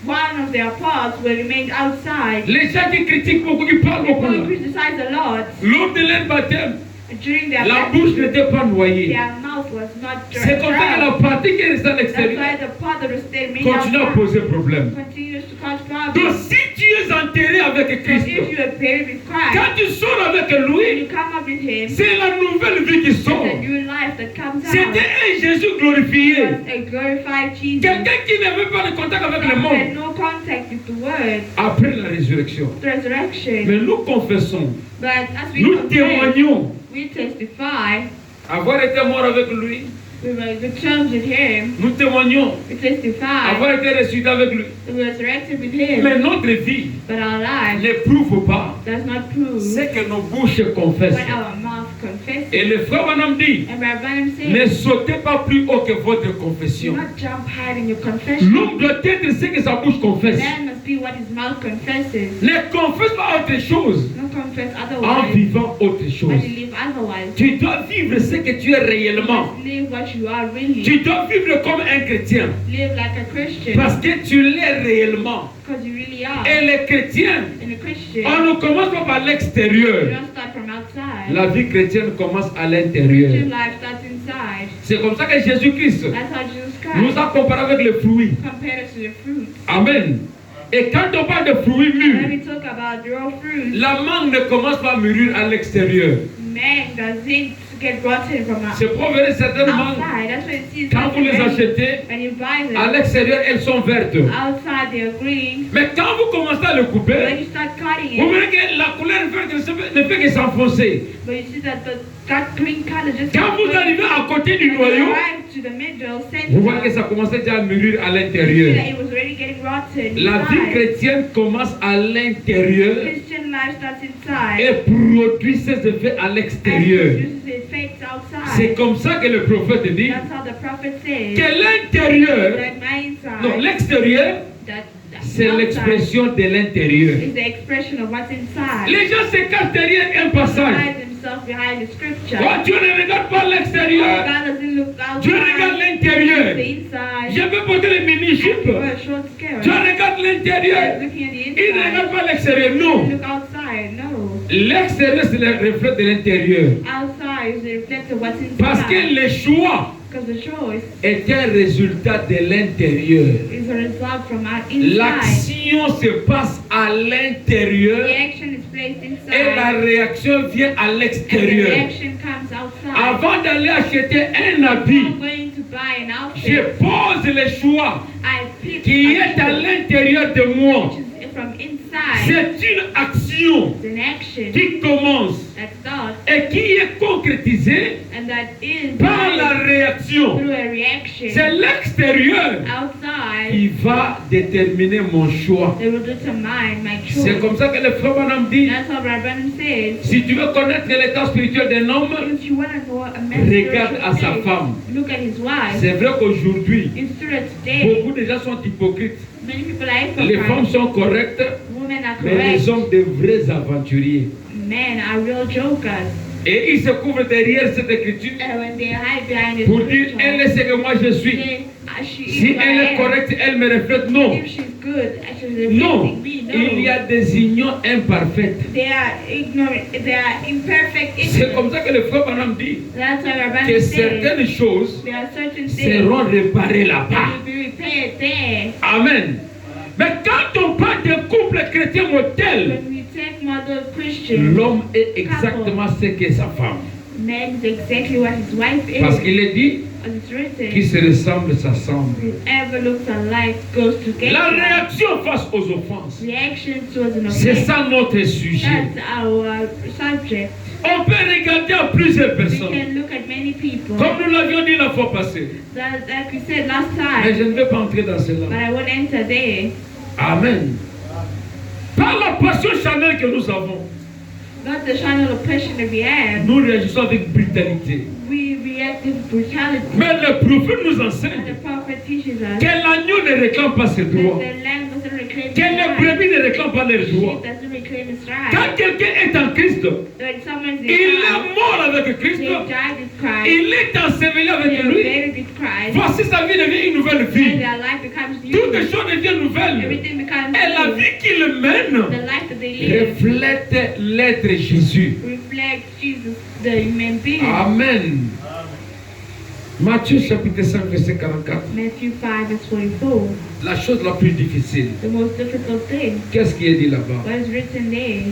one of their parts will remain outside. Les gens qui critiquent beaucoup, qui parlent beaucoup People là, who criticize the Lord lors de leur baptême, during their la bouche baptism, n'était pas noyée. their mouth was not C'est comme ça que dry. la partie qui est restée à That's l'extérieur why the part that was still remained continue à outside poser problème. continues to cause Donc problems. si tu es enterré avec So Christ, if you are buried with Christ, quand tu sors avec when lui, you come up with Him, c'est la nouvelle vie qui it's sort. a new life that comes out. C'était un Jésus It glorifié. was a glorified Jesus. Quelqu'un qui n'avait pas de contact avec le Someone monde had no contact with the Word, après la résurrection. the resurrection. Mais nous confessons, But as we nous confess, témoignons we testify, avoir été mort avec lui. we were returned with Him. Nous témoignons We testify, avoir été ressuscité avec lui. we were resurrected with Him. Mais notre vie But our life ne prouve pas does not prove ce que nos bouches confessent. what our mouth confesses. Et le frère Branham dit, And Brother Branham ne says, sautez pas plus haut que votre do confession. not jump higher in your confession. L'homme doit être ce que sa bouche confesse. Man must be what his mouth confesses. Ne confesse pas autre chose Don't confess en otherwise, vivant autre but chose. you live otherwise. Tu dois vivre ce que tu es You réellement. must live what you are really. Tu dois vivre comme un chrétien Live like a Christian, parce que tu l'es réellement. because you really are. Et les chrétiens, And a Christian, on ne commence pas par you l'extérieur. don't start from outside. La vie chrétienne commence à Christian l'intérieur. life starts inside. C'est comme ça que Jésus-Christ That's how Jesus nous Christ a comparé avec les fruits. compared us to the fruits. Amen. Et quand on parle de fruits When mûrs, we talk about raw fruits, la mangue ne commence pas à mûrir à l'extérieur. man doesn't get rotten from C'est pour venir certaines mangues, outside. That's what it sees. quand vous les achetez, When you buy à them, l'extérieur, elles sont vertes. outside they're green. Mais quand vous commencez à le When couper, you start cutting vous it, verrez que la couleur verte ne fait que s'enfoncer. but you see that that green color just Quand vous arrivez à côté du when you noyau, arrive to the middle vous voyez que center, ça commence déjà à mûrir à you see l'intérieur. that it was already getting rotten La vie inside. chrétienne commence à l'intérieur Christian life starts inside et produit ses effets à and l'extérieur. produces effects C'est outside. comme ça que le prophète dit That's how the prophet says que l'intérieur, that my non, inside, l'extérieur, that c'est outside l'expression de l'intérieur. is the expression of what's inside. Les gens se cachent derrière un passage. Hide themselves behind the scripture. Oh, Dieu ne regarde pas l'extérieur. God doesn't look Dieu regarde outside, l'intérieur. the inside. Je peux porter les mini-jupes. Wear a short skirt. Dieu regarde l'intérieur. Looking at the Il ne inside. regarde pas l'extérieur. Non. Look outside. outside. No. L'extérieur, c'est le reflet de l'intérieur. Outside is the reflect of what's Parce que inside. le choix Because the choice est un résultat de l'intérieur. is a result from our inside. L'action se passe à l'intérieur The action is placed et la inside. réaction vient à And the l'extérieur. reaction comes outside. Avant d'aller acheter un I'm habit, going to buy an je outfit. pose le choix I pick qui a est à choice l'intérieur de moi. which is from inside. C'est une action It's an action qui commence that starts et qui est concrétisée and that is par la done réaction. through a reaction C'est l'extérieur outside qui va déterminer mon choix. that will determine my C'est choice. comme ça que le frère Branham dit, That's what Brother Branham says. si tu veux connaître l'état spirituel d'un homme, If you want to know a man's regarde spiritual à sa state, femme. look at his wife. C'est vrai qu'aujourd'hui, It's true that today, beaucoup de gens sont hypocrites. many people are Les femmes hypocrites. sont correctes, Women are mais les correct. hommes de vrais aventuriers. Men are real jokers. Et ils se couvrent derrière cette écriture And when they hide behind the pour dire, scripture, elle est ce que moi je suis. say, she Si is what elle I est am. correcte, elle me reflète. Non. If she's good, she's Non. reflecting me. No. Il y a des unions imparfaites. They are ignorant. They are imperfect. C'est comme ça que le frère Branham dit That's why Rabbi que says certaines choses there are certain things seront réparées that là-bas. will be repaired there. Amen. Mais quand on parle de couple chrétien modèle, When we take model Christian, l'homme est exactement ce qu'est sa femme. man is exactly what his wife is. Parce qu'il est dit, As it's qui written, se ressemble s'assemble. whoever looks alike goes La together. réaction face aux offenses, Reaction towards an c'est offense. ça notre sujet. That's our subject. On peut regarder à plusieurs We personnes. can look at many people. Comme nous l'avions dit la fois passée. That, like we said last Mais je time, ne vais pas entrer dans but cela. I won't enter there. Amen. Par la passion charnelle que nous avons, Not the channel of passion that we have. nous réagissons avec brutalité. We react with brutality. Mais le prophète nous And enseigne the prophet teaches us que l'agneau ne réclame pas ses that droits. the lamb doesn't reclaim Que his les right. brebis ne réclament pas leurs Sheep droits. doesn't reclaim his right. Quand quelqu'un est en Christ, When someone's in il est Christ, mort avec Christ, they died with Christ. il est enseveli They avec are lui. buried with Christ. Voici sa vie devient une nouvelle And vie. their life becomes Toutes les new. choses deviennent nouvelles. Everything becomes Et la new. vie qu'il mène The life that they live reflète l'être Jésus. reflects Jesus, the human being. Amen. Matthieu chapitre 5 verset 44. Matthew 5 verse 44. La chose la plus difficile. The most difficult thing. Qu'est-ce qui est dit là-bas? What is written there?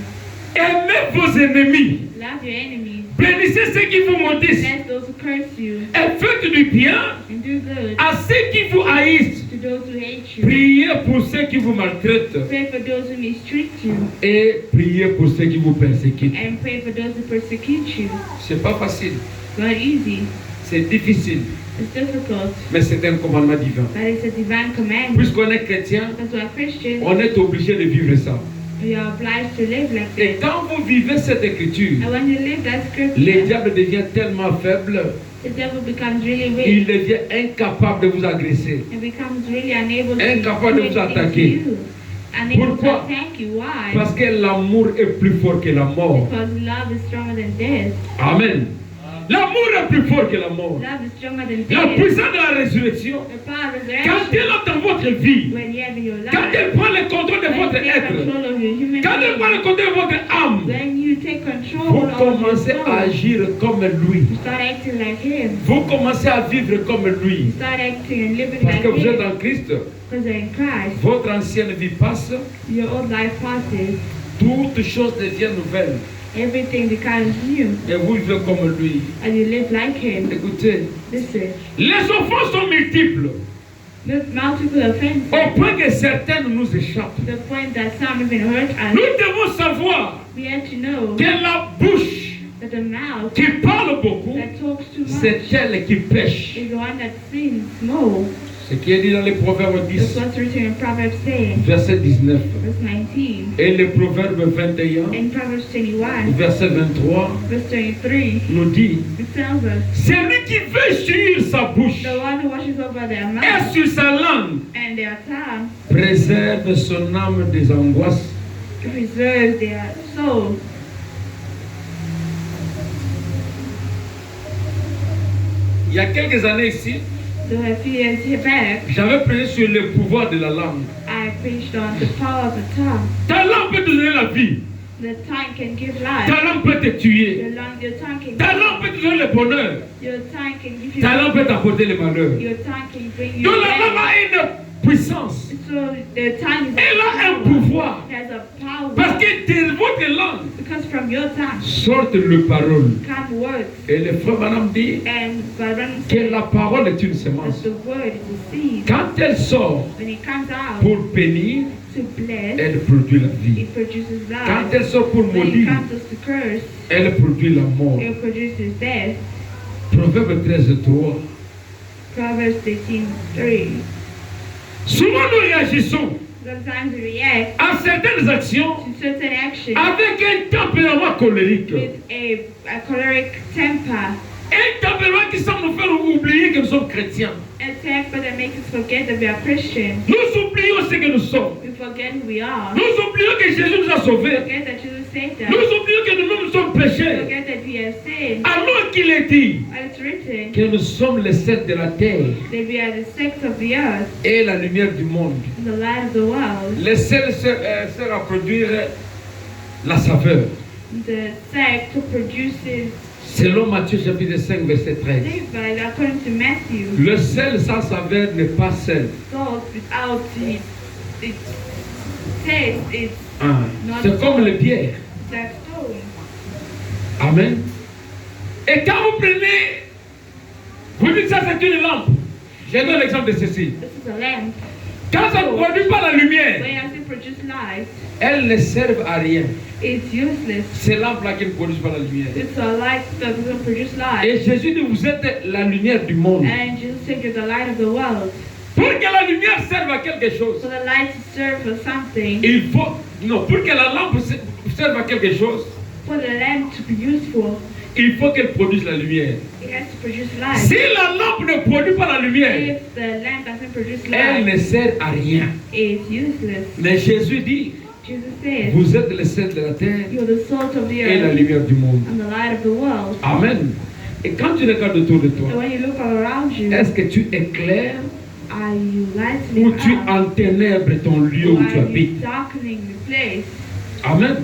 Aimez vos ennemis. Love your enemies. Bénissez ceux qui vous maudissent. Bless those who curse you. Et faites du bien And do good à ceux qui vous haïssent. to those who hate you. Priez pour ceux qui vous maltraitent. Pray for those who mistreat you. Et priez pour ceux qui vous persécutent. And pray for those who persecute you. C'est pas facile. It's not easy. C'est difficile. It's difficult. Mais c'est un commandement divin. But it's a divine command. Puisqu'on est chrétien, Because we're Christians, on est obligé de vivre ça. we are obliged to live like Et this. quand vous vivez cette écriture, And when you live that le scripture, diable devient tellement faible, the devil becomes really il weak. devient incapable de vous agresser. And becomes really unable to Incapable de do vous anything to attaquer. you. Unable Pourquoi? to attack you. Why? Parce que l'amour est plus fort que la mort. Because love is stronger than death. Amen. L'amour est plus fort que la mort. Love is stronger than La death. puissance de la résurrection, The power of quand resurrection, elle est dans votre vie, when you have in your life, quand elle prend le contrôle de when you votre take être, control of your human quand elle prend le being, contrôle de votre âme, when you take control vous of your commencez soul, à agir comme lui. you start acting like him. Vous commencez à vivre comme lui. You start acting and living Parce like que vous êtes him. en Christ, Because you're in Christ, votre ancienne vie passe, your old life passes, toutes choses deviennent nouvelles. everything becomes new, Et vous vivez comme lui. and you live like him. Écoutez, Listen, les offenses sont multiples, the multiple offenses, au point que certaines nous échappent. to the point that some even hurt Nous us. devons savoir We have to know que la bouche that the mouth qui parle beaucoup, that talks too c'est much elle qui pêche. is the one that sins more. Ce qui est dit dans les Proverbes That's 10, what's written in Proverbs 10, verset 19. verse 19. Et les Proverbes 21, In Proverbs 21, verset 23, verse 23, nous dit, it tells us, celui qui veut sur sa bouche the one who washes over their et mouth sur sa langue and their tongue préserve son âme des angoisses. preserves their soul. Il y a quelques années ici, So a few years back, j'avais prêché sur le pouvoir de la langue. I preached on the power of the tongue. Ta langue peut te donner la vie. The tongue can give life. Ta langue peut te tuer. Your tongue can Ta langue peut te donner le bonheur. Your tongue can give you Ta langue peut t'apporter le malheur. Your tongue can bring you Donc la langue pain. a une puissance. So the tongue is Elle a un power. pouvoir. It has a power. Parce que de votre langue Because from your tongue sortent les paroles. come words. Et le frère Madame dit And Baron que said la parole est une that semence. the word is a seed. Quand elle sort When it comes out pour bénir, to bless, elle produit la vie. it produces Quand life. elle sort pour When it maudire, comes to curse, elle produit la mort. it produces death. Proverbe 13:3. Proverbs 13:3. Souvent nous réagissons Sometimes we react à certaines actions to certain actions avec un tempérament colérique. with a choleric temper. Un tempérament qui semble nous faire oublier que nous sommes chrétiens. A temper that makes us forget that we are Christians. Nous oublions ce que nous sommes. We forget who we are. Nous oublions que Jésus nous a We sauvés. forget that Jesus saved Nous us. oublions que nous sommes We péchés. forget that we have sinned. Alors qu'il est dit And it's written que nous sommes les sels de la terre that we are the sect of the earth et la lumière du monde. and the light of the world. Les sels servent à produire la saveur. The sect produces Selon Matthieu chapitre 5 verset 13. but according to Matthew, Le sel sans saveur n'est pas sel. salt without its taste is Ah, c'est comme les pierres. like stone. Amen. Et quand vous prenez, vous dites ça c'est une lampe. Je donne l'exemple de ceci. This is a lamp. Quand ça ne produit pas la lumière, When it doesn't produce light, elles ne servent à rien. it's useless. Ces lampes-là qui ne produisent pas la lumière. It's a light that doesn't produce light. Et Jésus dit, vous êtes la lumière du monde. And Jesus said you're the light of the world. Pour que la lumière serve à quelque chose, For the light to serve for something, il faut, non, pour que la lampe serve à quelque chose, for the lamp to be useful, il faut qu'elle produise la lumière. it has to produce light. Si la lampe ne produit pas la lumière, If the lamp doesn't produce elle light, ne sert à rien. it's useless. Mais Jésus dit, Jesus said, vous êtes le sel de la terre you're the salt of the et la earth lumière du monde. and the light of the world. Amen. Et quand tu regardes autour de So toi, when you look around you, est-ce que tu éclaires are you ou lightening tu up? enténèbres ton lieu Or où tu are you habites? darkening the place? Amen.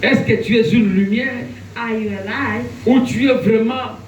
Est-ce que tu es une lumière Are you a light? ou tu es vraiment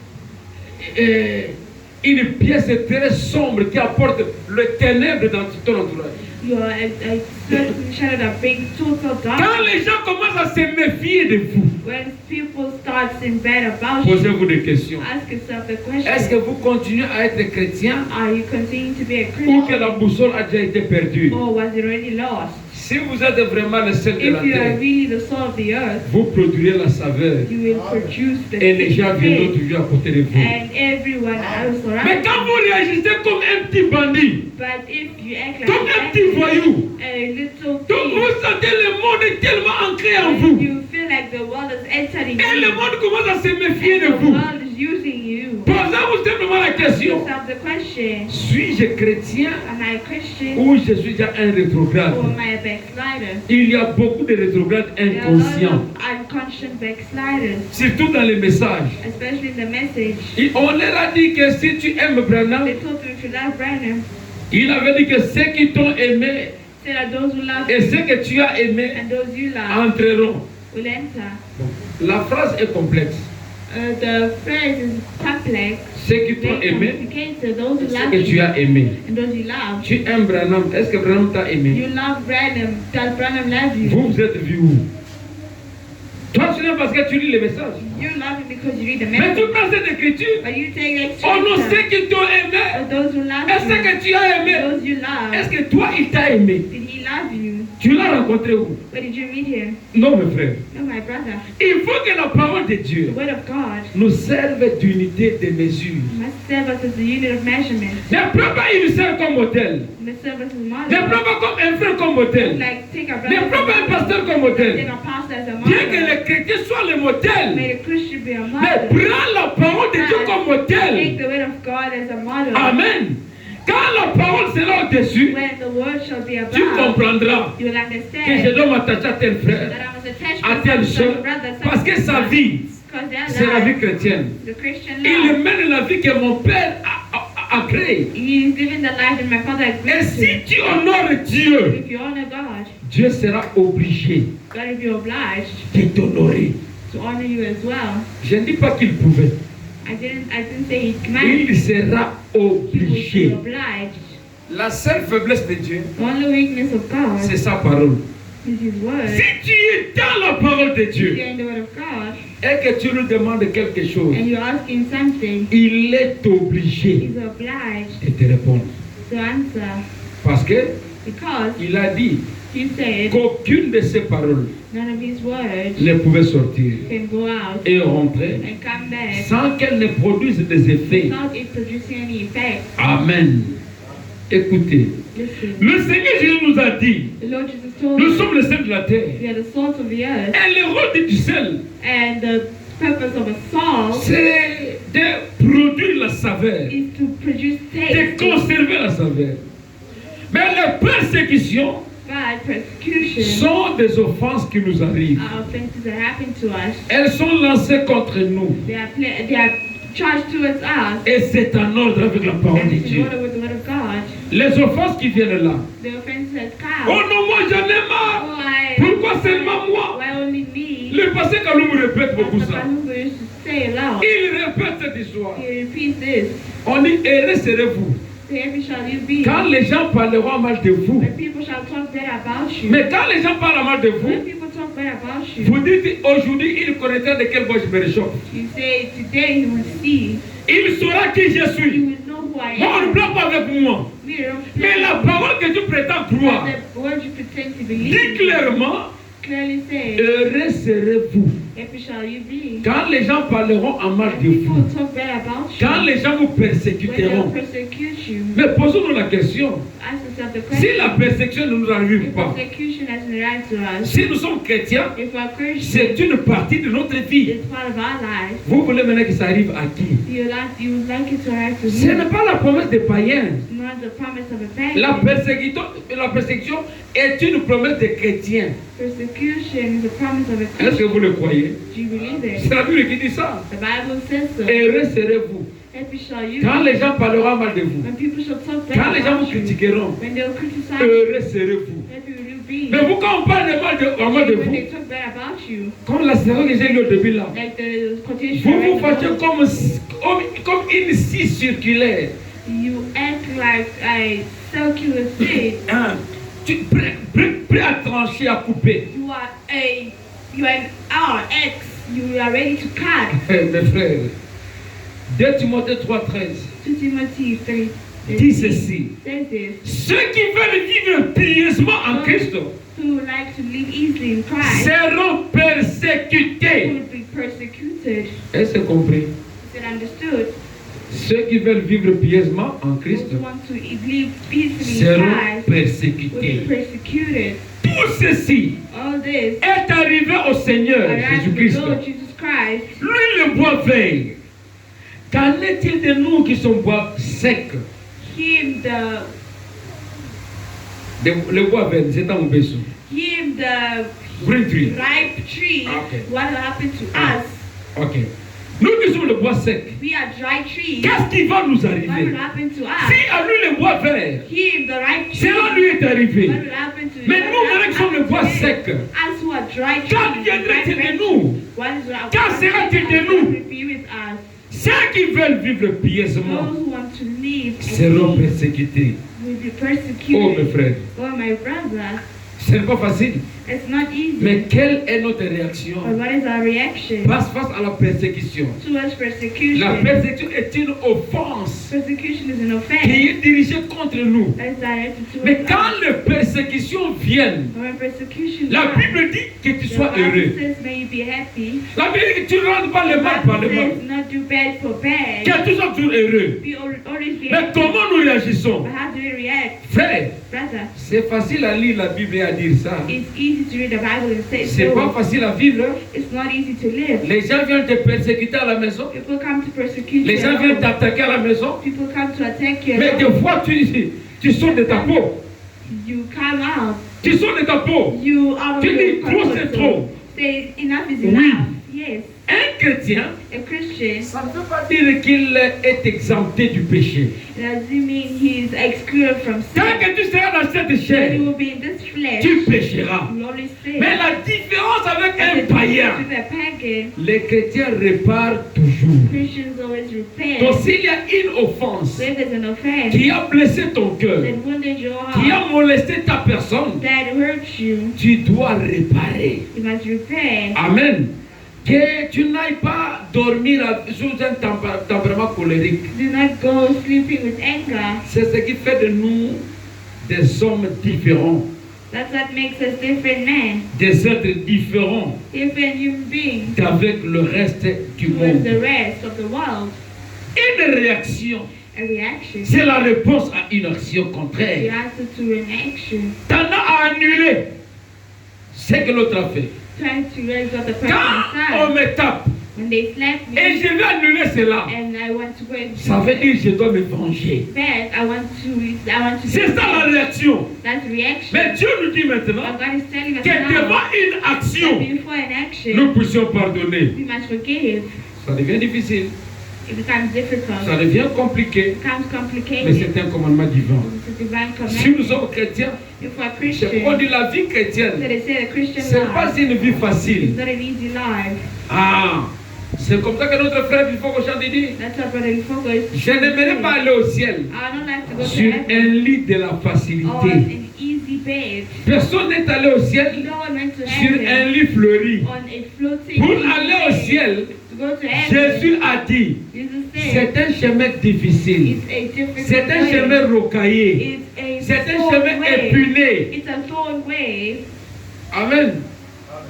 une pièce très sombre qui apporte le ténèbre dans ton entourage? You're a certain shadow that brings total Quand darkness. les gens commencent à se méfier de vous, When people start saying bad about you, posez-vous des questions. ask yourself the Est-ce que question: vous continuez à être chrétien are you continuing to be a ou que Christian, la boussole a déjà été perdue? or was it already lost? Si vous êtes vraiment le sel de If la you are terre, really the salt of the earth, vous produirez la saveur you will produce the et les gens viendront taste, toujours à côté de vous. and everyone else Mais around quand you. vous réagissez comme un petit bandit, But if you act like comme un petit voyou, a little donc thief, vous sentez le monde est tellement ancré en and vous. you feel like the world is entering Et le you, monde commence à se méfier and de the vous. world is using you. Posez-vous simplement la Ask question. yourself the question: Suis-je chrétien am I a Christian, ou je suis déjà un rétrograde? or am I a backslider? Il y a beaucoup de rétrogrades There are a lot inconscients, of unconscious backsliders, surtout dans les messages. especially in the message. Et on leur a dit que si tu aimes Branham, They told you if you love Branham, il avait dit que ceux qui t'ont aimé say that those who love et you ceux que tu as aimés and those you love entreront. will enter. La phrase est complexe. The phrase is complex, Ceux qui t'ont very aimé complicated. Those who et ceux love que tu you as aimé. and those you love. Tu aimes Branham, est-ce que Branham t'a aimé? You love Branham. Does Branham love you? Vous êtes vu où? Toi, tu l'aimes parce que tu lis les messages. You love him because you read the Mais message. tu prends cette écriture. But you take the Oh non, scripture. ceux qui t'ont aimé, But those who love est-ce you, que tu as aimé? those you love, Est-ce que toi, il t'a aimé? did he love you? Tu l'as rencontré où? Where did you meet him? Non, mes frères. No, my brother. Il faut que la parole de Dieu The word of God nous serve d'unité de mesure. must serve us as the unit of measurement. Ne prends pas une sœur comme modèle. Must serve us as Ne model. prends pas comme un frère comme modèle. Like take a Ne brother prends pas un as a model. pasteur comme Take modèle. a pastor as a Bien que model. les chrétiens soient les modèles, May a Christian be a mais model. prends la parole de Dieu comme Take modèle. the word of God as a model. Amen. Quand la parole sera au-dessus, When the word shall be tu above, comprendras you will que understand je dois m'attacher à tel frère, that I must attach à telle myself to soeur, such brother, such parce que sa sister, vie, because their c'est la vie life, chrétienne. the Christian Il life, mène la vie que mon père a créé. He is living the life that my Father has Et given si to. tu honores Dieu, If you honor God, Dieu sera obligé God will be obliged de t'honorer. to honor you as well. Je ne dis pas qu'il pouvait. I didn't say he might. Il sera He will be obligé. obliged. La seule faiblesse de Dieu, The only weakness of God c'est sa parole. is His word. Si tu es dans la parole de If Dieu you're in the word of God et que tu lui demandes quelque chose, and you're asking something, il est obligé He's obliged de te répondre. to answer Parce que because il a dit He said qu'aucune de ses paroles none of His words ne pouvait sortir can go out et rentrer and come back sans qu'elle ne produise des effets. without it producing any effect. Amen. Écoutez, Listen, le Seigneur Jésus nous a dit, the Lord Jesus told nous us sommes le sel de la terre. we are the salt of the earth, Et le rôle du sel, and the purpose of a salt c'est de produire la saveur, is to produce de taste. conserver la saveur. Mais les persécutions But persecution sont des offenses qui nous arrivent. are offenses that happen to us. Elles sont lancées contre nous. They are charged towards us, Et c'est en ordre avec la parole and de it's in Dieu. order with the word of God. Les offenses qui viennent là. The offense that Oh comes. non, moi j'en ai marre. Oh, I. Pourquoi seulement moi? Why only me? Le passé Kalou me répète beaucoup Pastor ça. Kalumba used to say aloud. Il répète cette histoire. He repeats this. On dit, heureux serez-vous Say, happy shall you be. quand les gens parleront mal de vous. When people shall talk bad about you. Mais quand les gens parlent mal de When vous, people talk bad about you, vous dites aujourd'hui, il connaîtra de quelle voix je me réchauffe. you say, today you will see. Il saura qui je You suis. will know who I Moi, on ne am. plaît pas avec moi. We don't Mais la parole que tu prétends croire the word you pretend to dit believe clairement, clearly says, heureux serez-vous happy shall you be. quand les gens parleront en mal When de people vous, talk bad about you, quand les gens vous when they persécuteront. persecute you, Mais posons-nous la question, ask yourself the si question. la persécution ne nous arrive If pas, persecution hasn't arrived to us, si nous sommes chrétiens, if we're Christians, c'est une partie de notre vie. it's part of our lives. Vous voulez maintenant que ça arrive à qui? You would like it to arrive to Ce you, n'est pas la promesse des païens. not the promise of a La pagan. persécution est une promesse des chrétiens. Persecution is a promise of a Est-ce que Christian. vous le croyez? Do you believe C'est it? la Bible qui dit ça. The Bible says so. Heureux serez-vous Happy shall you quand be. les gens parleront mal de vous. When people shall talk Quand bad les gens vous about you, critiqueront, when they'll criticize you, heureux serez-vous. happy will you be. Mais vous, quand on parle mal de When vous, they talk bad about you, comme la série que j'ai lue au début là, like the quotation vous I read vous fâchez above, comme une scie circulaire. you act like a circular stick. Hein? Prêt à trancher, à couper. You are an X. You are ready to cut. Mes frères, 2 Timothée 3,13 2 Timothy 3 dit ceci. says this. Ceux qui veulent vivre pieusement en Christ Who like to live easily in Christ seront persécutés. will be persecuted. Est-ce que compris? Is it understood? Ceux qui veulent vivre pieusement en Christ Those who want to live peacefully in seront Christ will be persécutés. persecuted. Tout ceci All this est arrivé au Seigneur arrives to the Jésus-Christ. Lord Jesus Christ. Lui, le bois vert. Qu'en est-il de nous qui sommes bois secs? Him Le bois vert, c'est un vaisseau. the Green tree. ripe tree. Okay. What will happen to Ah. us? Ok. Nous qui sommes le bois sec, We are dry trees. qu'est-ce qui va nous What will arriver? happen to Si us? à lui le bois vert, Him, the ripe tree. cela lui est arrivé. What will happen to Mais what nous, will maintenant qui sommes le happen bois to them? sec, Us who are dry trees. quand viendrait-il dry de nous? What is what Quand sera-t-il de nous? will be with us? Ceux qui veulent vivre pieusement Those who want to live seront and live persécutés. will be Oh mes persecuted. frères, Oh, my brother, ce n'est pas facile. it's not easy. Mais quelle est notre réaction But what is our reaction face à la persécution? towards persecution? La persécution est une offense Persecution is an offense qui est dirigée contre nous. that is directed towards Mais us. quand les persécutions viennent, When persecution la comes, Bible dit que tu the sois Bible heureux. says, may you be happy. La Bible dit que tu ne rentres pas le mal par le The mal. Bible says, not do bad for bad. Que tu sois toujours heureux. Always be Mais happy. comment nous réagissons? But how do we react? Frère, Brother, c'est facile à lire la Bible et à dire ça. it's easy to read the Bible and say C'est pas so. facile à vivre. It's not easy to live. Les gens viennent te persécuter à la maison. People come to persecute Les you. gens at viennent home. t'attaquer à la maison. People come to attack you. Mais at des home. fois, tu sors de ta peau. You come out. Tu sors de ta peau. You out of Tu your dis trop, comfort c'est zone. trop. Say enough is Oui. enough. Yes. Un Un chrétien, A Christian, ça ne veut pas dire qu'il est exempté du péché. it doesn't mean he's excluded from Tant sin. que tu seras dans cette But chair, he will be in this flesh. tu pécheras. You will only sin. Mais la différence avec But un the païen, difference with a pagan, les chrétiens réparent toujours. Christians always repent. Donc s'il y a une offense So if there's an offense qui a blessé ton cœur, that wounded your qui heart, a molesté ta personne, that hurt you, tu dois réparer. you must repent. Amen. Que tu n'ailles pas dormir sous un tempérament colérique. Do not go sleeping with anger. C'est ce qui fait de nous des hommes différents, That's what makes us different men, des êtres différents different human beings qu'avec le reste du towards monde. the rest of the world. Une réaction, A reaction. c'est la réponse à une action The contraire. answer to an action. T'en as à annuler ce que l'autre a fait. Trying to raise up the person Quand on aside. me tape When they slap et me je vais annuler cela, and I want to go and ça veut dire que je dois me venger. bed, I want to C'est ça la réaction. That's reaction. Mais Dieu nous dit But maintenant God is telling us que now devant une that action, before an action, nous puissions pardonner. we must forgive. Ça devient difficile, It becomes difficult. ça devient compliqué, It becomes mais complicated. c'est un commandement divin. It's a divine Si nous commandment. sommes chrétiens, If we're c'est Christian, qu'on dit la vie so chrétienne, they say the Christian c'est pas life une vie is facile. not an easy life. Ah, c'est comme ça que notre frère, il faut qu'on chante, il dit, That's our brother focus. je n'aimerais pas aller au ciel I don't like to go to sur un heaven lit de la on facilité. an easy bed. Personne n'est allé au ciel No one went to sur un heaven lit fleuri. on a floating Pour easy aller au bed. ciel, To go to heaven, Jésus a dit, Jesus said, c'est un chemin difficile, it's a difficult c'est un way. chemin rocaillé, It's c'est a un thorn chemin way. épiné. It's a thorn way. Amen.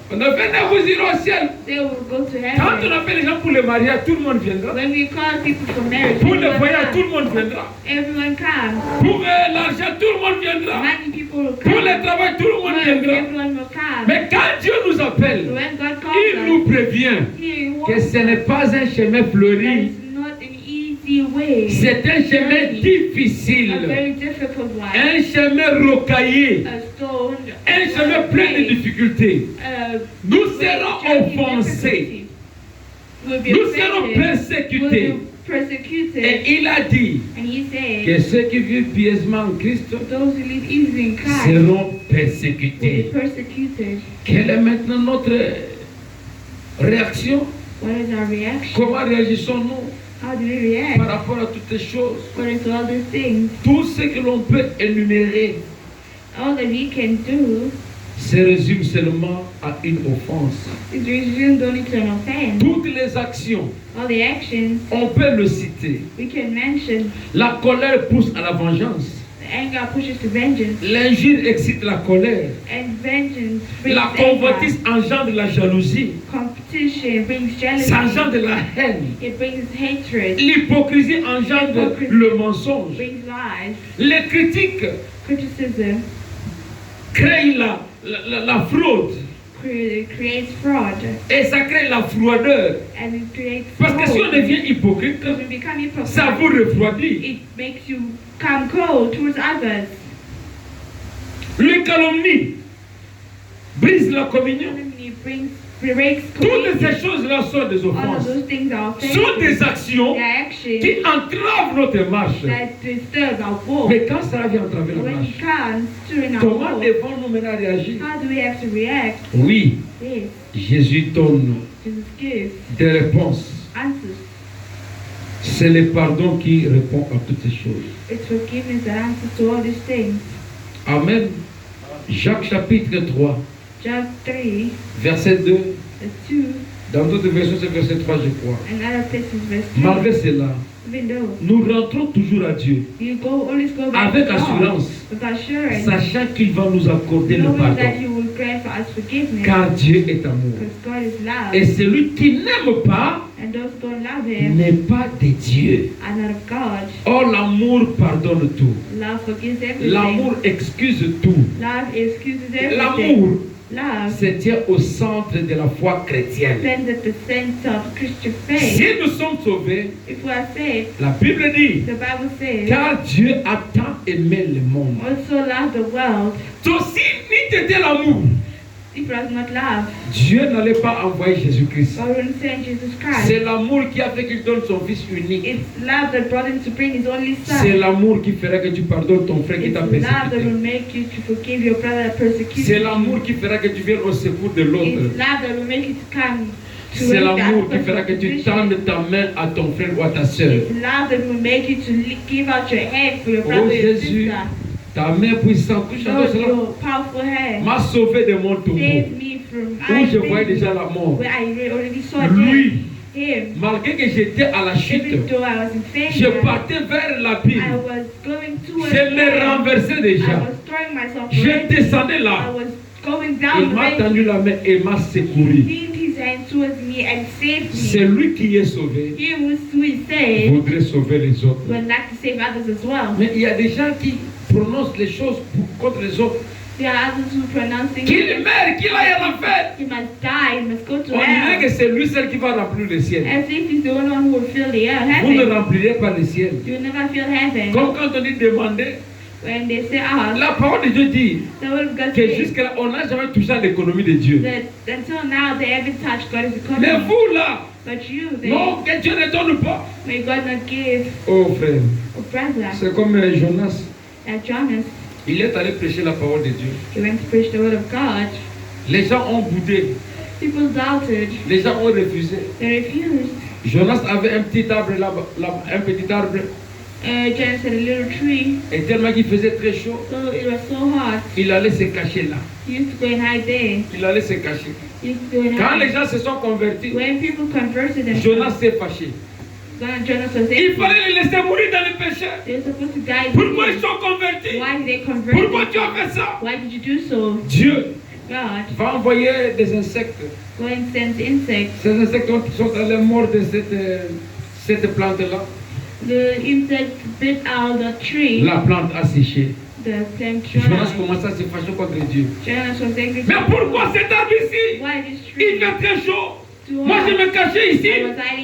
On a fait vous irez au ciel. They will go to Quand on heaven. appelle les gens pour le mariage, tout le monde viendra. When we call people for marriage, Pour le everyone voyage, tout comes. le monde viendra. Everyone comes. Pour l'argent, tout le monde viendra. Many people will Pour come. le travail, tout le monde viendra. Everyone will come. Mais quand Dieu nous appelle, So when God il calls nous us, prévient He que wants ce n'est pas un chemin that fleuri, it's not an easy way. c'est un chemin A difficile, very difficult one. un chemin rocaillé, A stone. un chemin plein de difficultés. Nous serons offensés, nous serons persécutés. Persecuted. Et il a dit And he said, que ceux qui vivent pieusement en Christ those who live easily in Christ seront will persécutés. be persecuted. Quelle est maintenant notre réaction? What is our reaction? Comment réagissons-nous How do we react? par rapport à toutes ces choses? According to all these things, Tout ce que l'on peut énumérer all that we can do se résume seulement à une offense. is resumed only to an offense. Toutes les actions, All the actions on peut le citer. we can mention. La colère pousse à la vengeance. The anger pushes to vengeance, L'injure excite la colère. and vengeance brings La convoitise engendre la jalousie. competition, brings jealousy, Ça engendre la haine. it brings hatred, L'hypocrisie engendre le mensonge. brings lies, Les critiques criticism créent la fraude. creates fraud, Et ça crée la froideur. and it creates Parce que si on cold. devient hypocrite, Because when we become hypocrite, ça vous refroidit. it makes you come cold towards others. Le calomnie brise la communion. It breaks Toutes communion. ces choses-là sont des All of offenses. those things are Sont offenses. des actions They are actions qui entravent notre marche. that disturb our walk. Mais quand ça vient entraver la When marche, it comes during our comment walk, devons-nous maintenant réagir? how do we have to react? Oui, Yes, Jésus donne Jesus gives des réponses. answers. C'est le pardon qui répond à toutes ces choses. It's forgiveness that answers to all these things. Amen. Jacques chapitre 3, John 3, verset 2. verse 2, Dans d'autres versions, c'est verset 3, je crois. and other places, verse 3. Malgré cela, Even though nous rentrons toujours à Dieu you always go back avec to God assurance, with assurance, sachant qu'il va nous accorder le knowing that pardon. you will grant for us forgiveness, Car Dieu est amour. because God is love, Et celui qui n'aime pas and those who don't love Him n'est pas de Dieu. are not of God. Or, l'amour pardonne tout. Love forgives everything. L'amour excuse tout. Love excuses everything. L'amour Love se tient au centre de la foi chrétienne. stands at the center of Christian faith. Si nous sommes sauvés, If we are saved, la Bible dit, the Bible says, car Dieu a tant aimé le monde. also love the world. Donc si ni t'étais l'amour, if it was not love, Dieu n'allait pas envoyer Jésus-Christ. God wouldn't send Jesus C'est Christ. l'amour qui a fait qu'il donne son Fils unique. It's love that brought him to bring his only C'est son. l'amour qui fera que tu pardonnes ton frère qui It's t'a love that persécuté. will make you to forgive your brother that persecuted C'est you. l'amour qui fera que tu viennes au secours de l'autre. It's love that will make you to come to C'est help the l'amour other qui fera que person's tu position. tendes ta main à ton frère ou à ta soeur. It's love that will make you to give out your hand for your Oh brother or your Jésus, sister. ta main puissante, touche Lord, cela, your powerful hand m'a sauvé de mon tombeau save me from où je voyais déjà la mort. where I already saw Lui, him. malgré que j'étais à la Even chute, though I was in je failure, partais vers I l'abîme. was going towards Je me him. renversais I déjà. was throwing myself Je away. descendais I là. was going Il down the m'a way. tendu la main et m'a He secouru. leaned his hand towards me and saved C'est me. lui qui est sauvé. Him who is saved Voudrait sauver les autres. would like to save others as well. Mais il y a des gens qui prononcent les choses contre les autres. There are others who pronounce things. Qu'il meure, qu'il aille à l'enfer. He must die, he must go to On dirait que hell. c'est lui seul qui va remplir le ciel. As if he's the only one who will fill the Vous ne heaven. remplirez pas le ciel. You will never fill heaven. Comme quand on dit demander, When they say ask, la parole de Dieu dit the word of God que says jusqu'à là, on n'a jamais touché à l'économie de Dieu. that until now they haven't touched God's Mais economy. vous là, But you, non, que Dieu ne donne pas. may God not give Oh frère, a brother c'est comme Jonas. like Jonas. Il est allé prêcher la parole de Dieu. He went to preach the word of God. Les gens ont boudé, People doubted. les gens ont refusé. They refused. Jonas avait un petit arbre là-bas, un petit arbre. Jonas had a little tree, Et tellement qu'il faisait très chaud, so it was so hot. il allait se cacher là. He used to go and hide there. Il allait se cacher. He used to go and Quand les hide. gens se sont convertis, When people converted Jonas themselves, s'est fâché. Jonas was Il angry. fallait les laisser mourir dans le péché. They were supposed to die. Pourquoi ils sont convertis? Why did they convert? Pourquoi tu as fait ça? Why did you do so? Dieu God, va envoyer des insectes. go and send insects. Ces insectes sont allés mordre cette plante-là. The insect bit out the tree. La plante a séché. The plant Jonas dried. commença à se fâcher contre Dieu. Jonas was angry. Mais pourquoi cet arbre ici? Why this Il tree? fait très chaud. Too Moi je hot. me cachais ici.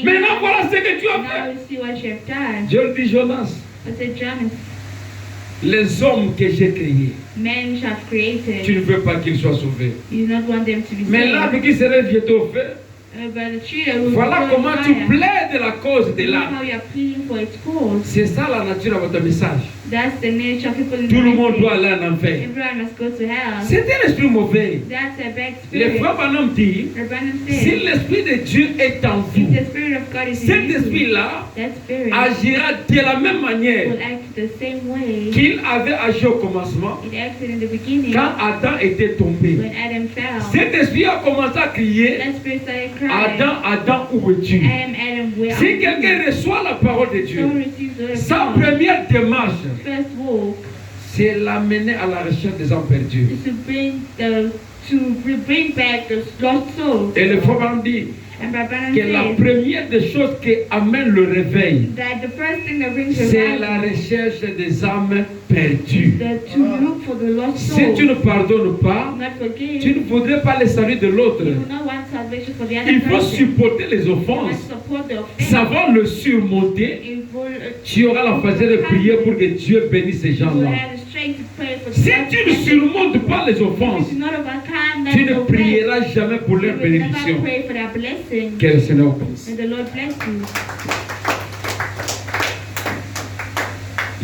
Maintenant voilà ce que tu as Now fait. you see what you have done. Dieu dit Jonas, I said, Jonas, les hommes que j'ai créés, men you have tu created. ne veux pas qu'ils soient sauvés. You do not want them to be Mais saved. l'arbre qui serait jeté au feu, But the tree that will voilà go in comment tu fire. plaides la cause de You know l'arbre. how you are pleading for its cause. C'est ça la nature de votre message. That's the nature of people in Tout the le monde message. doit aller en enfer. Everyone must go to hell. C'est un esprit mauvais. That's a bad Le spirit. frère Branham dit, Rabbanan si says, l'esprit de Dieu est en if vous, the spirit of God is cet in you, esprit-là that spirit agira de la même manière will act the same way qu'il avait agi au commencement it acted in the beginning quand Adam était tombé. when Adam fell. Cet esprit a commencé à crier, That spirit started crying, Adam, Adam, où es-tu? Adam, where Si are you? quelqu'un reçoit la parole de Dieu, Someone receives the word of sa God. première démarche, First walk c'est l'amener à la recherche des hommes perdus. is to bring back the lost souls. Et le frère Branham dit And Rabbanan que la says première des choses qui amène le réveil, that the first thing that brings c'est la revival recherche des âmes perdues. is that to look for the lost Si souls. tu ne pardonnes pas, Not forgive. tu ne voudrais pas le salut de l'autre. You will not want salvation for the other Il faut person. supporter les You must offenses, support the offense. savoir le surmonter. You will, Tu auras la façon de prier pour que Dieu bénisse ces you will gens-là. have the strength to pray for the Si lost tu ne person. surmontes pas les offenses, If you not overcome that tu ne offense, prieras jamais pour you leur will never bénédiction. pray for their blessing. Que le Seigneur bénisse. May the Lord bless you.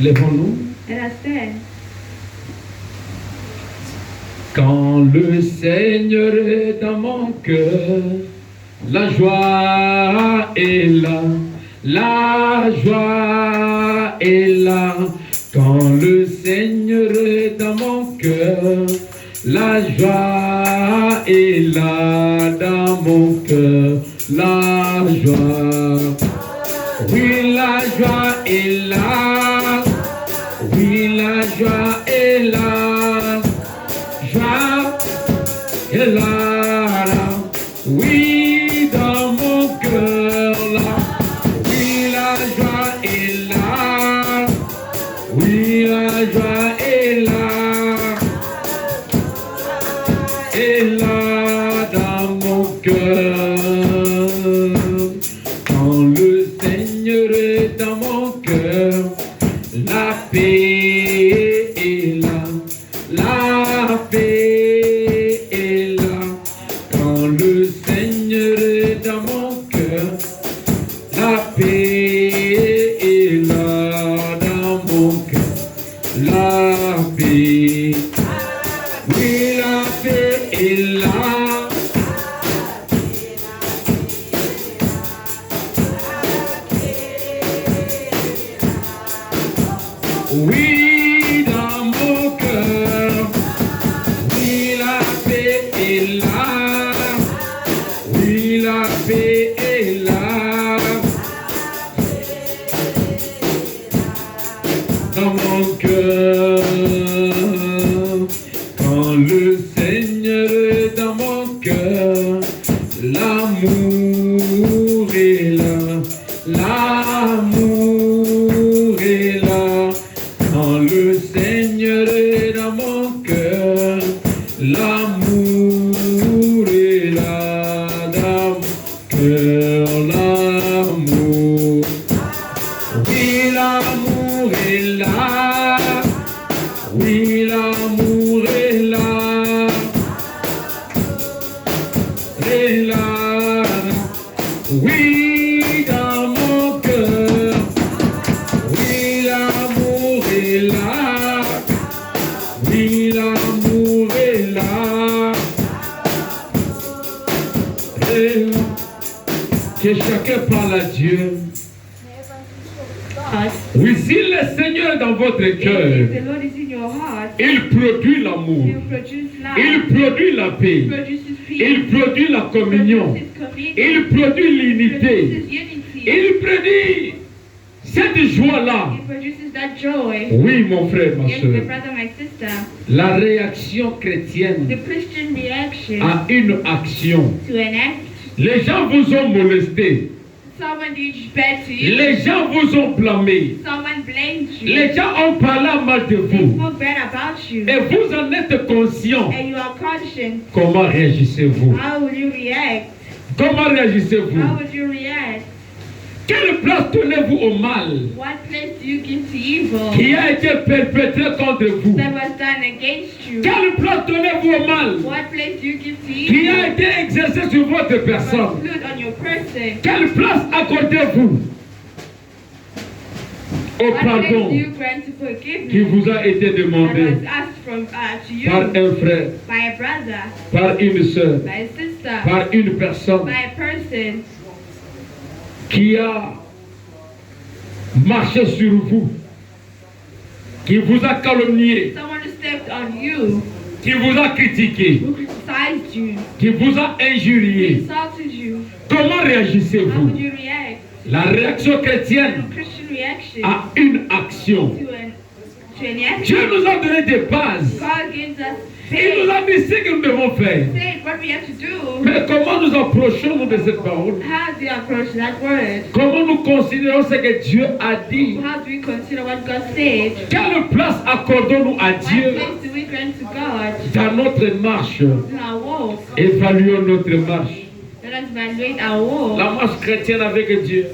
Lèvons-nous. Let us stand. Quand le Seigneur est dans mon cœur, la joie est là, la joie est là. Quand le Seigneur est dans mon cœur, la joie est là dans mon cœur, la joie. Oui, la joie est là, oui, la joie est là. Joie est là, là, oui, dans mon cœur, là, oui, la joie est là, oui, la joie est là dans mon cœur. Quand le Seigneur est dans mon cœur, la paix est là. La paix est là. Quand le Seigneur est dans mon cœur, la paix est là dans mon cœur. La paix, oui, la paix est là. Oui, dans mon cœur, oui, la paix est là. Oui, la paix est là. Dans mon cœur, quand le Seigneur est dans mon cœur, l'amour est là. L'amour est là. Quand le Seigneur est dans mon cœur, l'amour est là. Dans mon cœur, l'amour. Oui, l'amour est là. Oui, l'amour est là. Est là. Oui, dans mon cœur. Oui, l'amour est là. Oui, l'amour est là. Et que chacun parle à Dieu. God. Oui, si le Seigneur est dans votre If cœur, the Lord is in your heart, il produit l'amour, He will produce il love, produit la paix, produces peace, il produit la communion, produces communion, il produit l'unité, produces unity, il produit cette joie-là. He produces that joy. Oui, mon frère, ma Yes, my soeur, brother, my sister. la réaction The chrétienne Christian reaction a une action. to an act. Les gens vous ont molesté, Someone did bad to you. les gens vous ont blâmé, Someone blamed you. les gens ont parlé mal de They vous, spoke bad about you. et vous en êtes conscient. And you are conscious. Comment réagissez-vous? How will you react? Comment réagissez-vous? How would you react? Quelle place donnez-vous au mal What place do you give to evil qui a été perpétré contre vous? that was done against you? Quelle place donnez-vous au mal What place do you give to qui evil a été exercé sur votre that was personne? put on your person? Quelle place accordez-vous au What place pardon do you grant to qui forgiveness vous a été that demandé was asked from to you par un frère, by a brother, par une soeur, by a sister, par une personne by a person qui a marché sur vous, qui vous a calomnié, someone who stepped on you, qui vous a critiqué, who criticized you, qui vous a who injurié? insulted you? Comment How réagissez-vous? would you react? La réaction chrétienne Christian reaction a une action. to an action. Dieu nous a donné des bases. God gives us Il nous faith. a dit ce que nous devons faire. Say what we have to do. Mais comment nous approchons-nous de cette parole? How do you approach that word? Comment nous considérons ce que Dieu a dit? How do we consider what God said? Quelle place accordons-nous à What Dieu place do we grant to God dans notre marche? in our walk? Évaluons notre marche. Let us evaluate our walk. La marche chrétienne avec Dieu.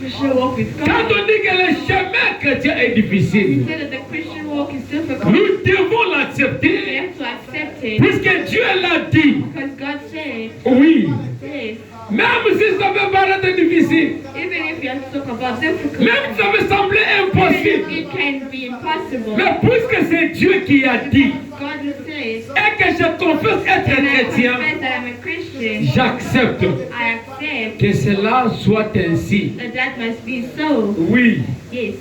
Christian walk with Quand God. on dit que le chemin chrétien est We difficile, say that the Christian walk is difficult. nous devons We l'accepter have to accept it puisque Dieu l'a dit. because God said Oui. this. Même si ça peut paraître difficile, Even if you have to talk about difficult, même si ça peut sembler impossible, it can be impossible. mais puisque c'est Dieu qui a dit God will say, et que je confesse être and I chrétien, confess that I'm a Christian. j'accepte I accept que cela soit ainsi. that must be so. Oui, Yes.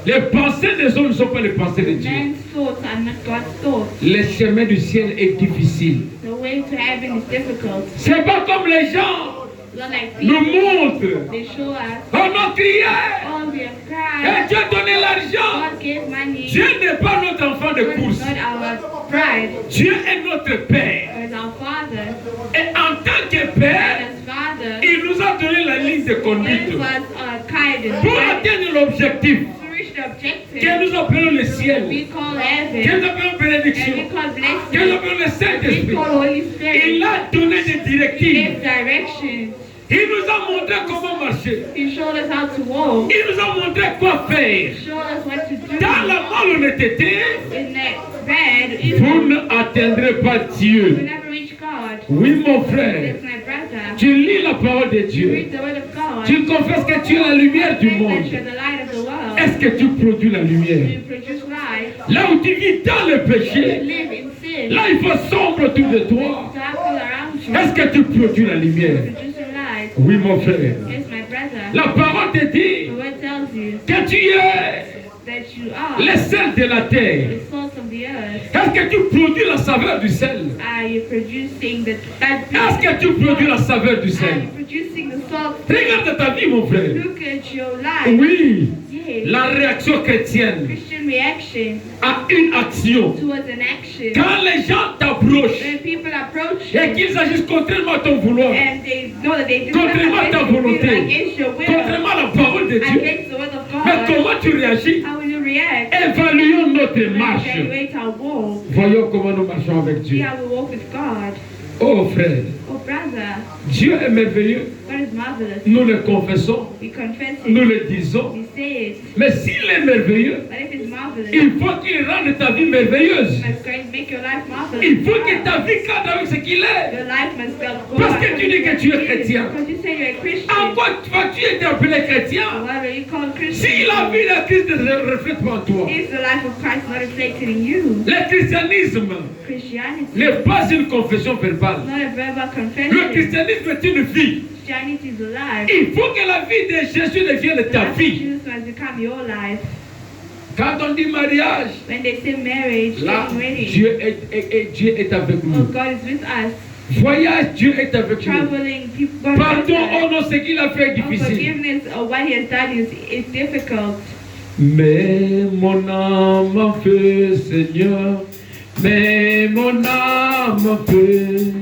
les pensées des hommes ne sont pas les pensées de Dieu. Man's thoughts are not God's thoughts. Le chemin du ciel est difficile. The way to heaven is difficult. C'est pas comme les gens Not like nous people. montrent. They show us, On a crié oh, we have et cried. Dieu a donné l'argent. God gave money. Dieu n'est pas notre enfant de God is course. not our bride. Dieu est notre Père. God is our Father. Et en tant que God Père, is Father. il nous a donné la ligne de Gave conduite us guidance. pour atteindre l'objectif To reach the objective, que nous appelons le ciel, we call que heaven. nous appelons And we bénédiction, call que nous blessing. appelons le We Saint-Esprit. call Holy Spirit. Il a donné des He directives. gave directions. Il nous a montré comment marcher. He showed us how to walk. Il nous a montré quoi faire. He showed us what to do. Dans la malhonnêteté, In that bad, vous evil, n'atteindrez pas we Dieu. never reach God. Oui, mon frère. Yes, my brother. Tu lis la parole de You Dieu. read the word of God. Tu confesses que tu es la lumière du Confess that monde. you're the light of the world. Est-ce que tu produis la lumière? You produce light. Là où tu vis dans le You péché, live in sin. là il faut sombre autour de toi. Dark all around you. Est-ce que tu produis la lumière? Produce a light. Oui, mon frère. Yes, my brother. La parole te dit The word tells you que tu es that you are le sel de la terre. the salt of the earth. Est-ce que tu produis la saveur du sel? Are you producing the Est-ce que tu produis la saveur du Are sel? you producing the salt? Regarde ta vie, mon frère. Look at your life. Oui, Yes. la réaction chrétienne Christian reaction a une action. towards an action. Quand les gens t'approchent When people approach et you qu'ils agissent contrairement à ton vouloir, and they know that they do contrairement à ta not volonté, against your will, contrairement à la parole de Dieu, against the word of mais God, comment tu réagis? how will you react? Évaluons notre marche. Evaluate our walk. Voyons comment nous marchons avec See Dieu. how we walk with God. Oh frère, Oh brother, Dieu est merveilleux. God is marvelous. Nous le confessons, We confess nous it. le disons. We say it. Mais s'il est merveilleux, But if it's marvelous, il faut qu'il rende ta vie merveilleuse. must going to make your life marvelous. Il faut que ta vie cadre avec ce qu'il est. Your life must go. Parce que tu dis que tu es chrétien. Because you say you're a Christian. En quoi vas-tu être appelé chrétien? Why are you called Christian? Si la vie de Christ ne reflète pas en toi. Is the life of Christ not reflected in you? Le christianisme Christianity n'est pas une confession verbale. is not a verbal Le confession. christianisme est une vie. Christianity is a life. Il faut que la vie de Jésus devienne The ta life of vie. Jesus must become your life. Quand on dit mariage, When they say marriage, là, getting ready, Dieu est avec oh, nous. God is with us. Voyage, Dieu est avec nous. Traveling, people, God is Pardon, with oh us. non, ce qu'il a fait est Oh, difficile. forgiveness of what He has done is difficult. Mais mon âme en feu, Seigneur, mais mon âme en feu,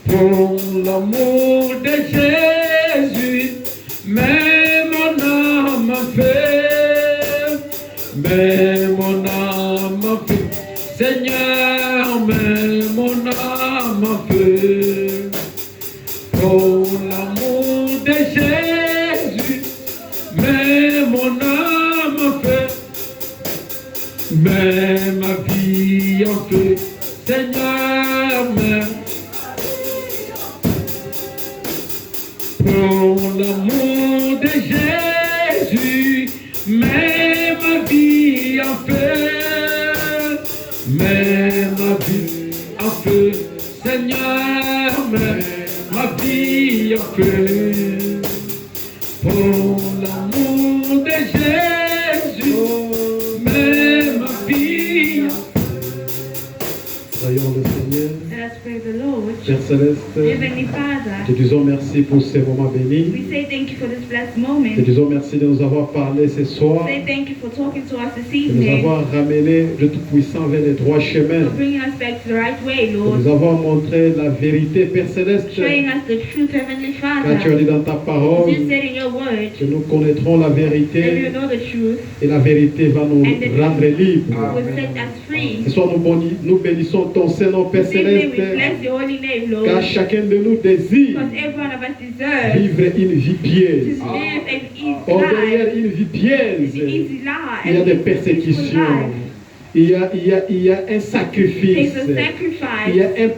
pour l'amour de Jésus, mais mon âme en feu, mais mon âme en feu, Seigneur, mais mon âme en feu, pour l'amour de Jésus, mais mon âme en feu, mais ma vie en feu, Seigneur, mais pour l'amour de Jésus, mais ma vie en feu, mais ma vie en feu, Seigneur, mais ma vie en feu, pour l'amour de Jésus, mais ma vie en feu. Prions le Seigneur. Let us pray the Lord. Père Céleste, Heavenly te Father, disons merci pour ces moments bénis. we say thank you for this blessed Te moment. disons merci de nous avoir parlé ce soir, Say thank you for talking to us this de nous evening, avoir ramené le Tout-Puissant vers les droits chemins, for bringing us back to the right way, de Lord, nous avoir montré la vérité, Père Céleste, showing us the truth, Heavenly car tu as Father. dit dans ta As parole you said in your word, que nous connaîtrons la that you vérité know the truth, et la vérité va nous rendre libres. will set us free. Ce soir, nous bénissons ton Saint-Nom, Père This evening we Céleste, bless your holy name, car Lord, chacun de nous désire because every one of us deserves vivre une vie to pieuse. live an easy Or life, derrière une vie an pieuse, easy life, il y a des a peaceful persécutions, life. il y a un There's sacrifice, a il y sacrifice, a un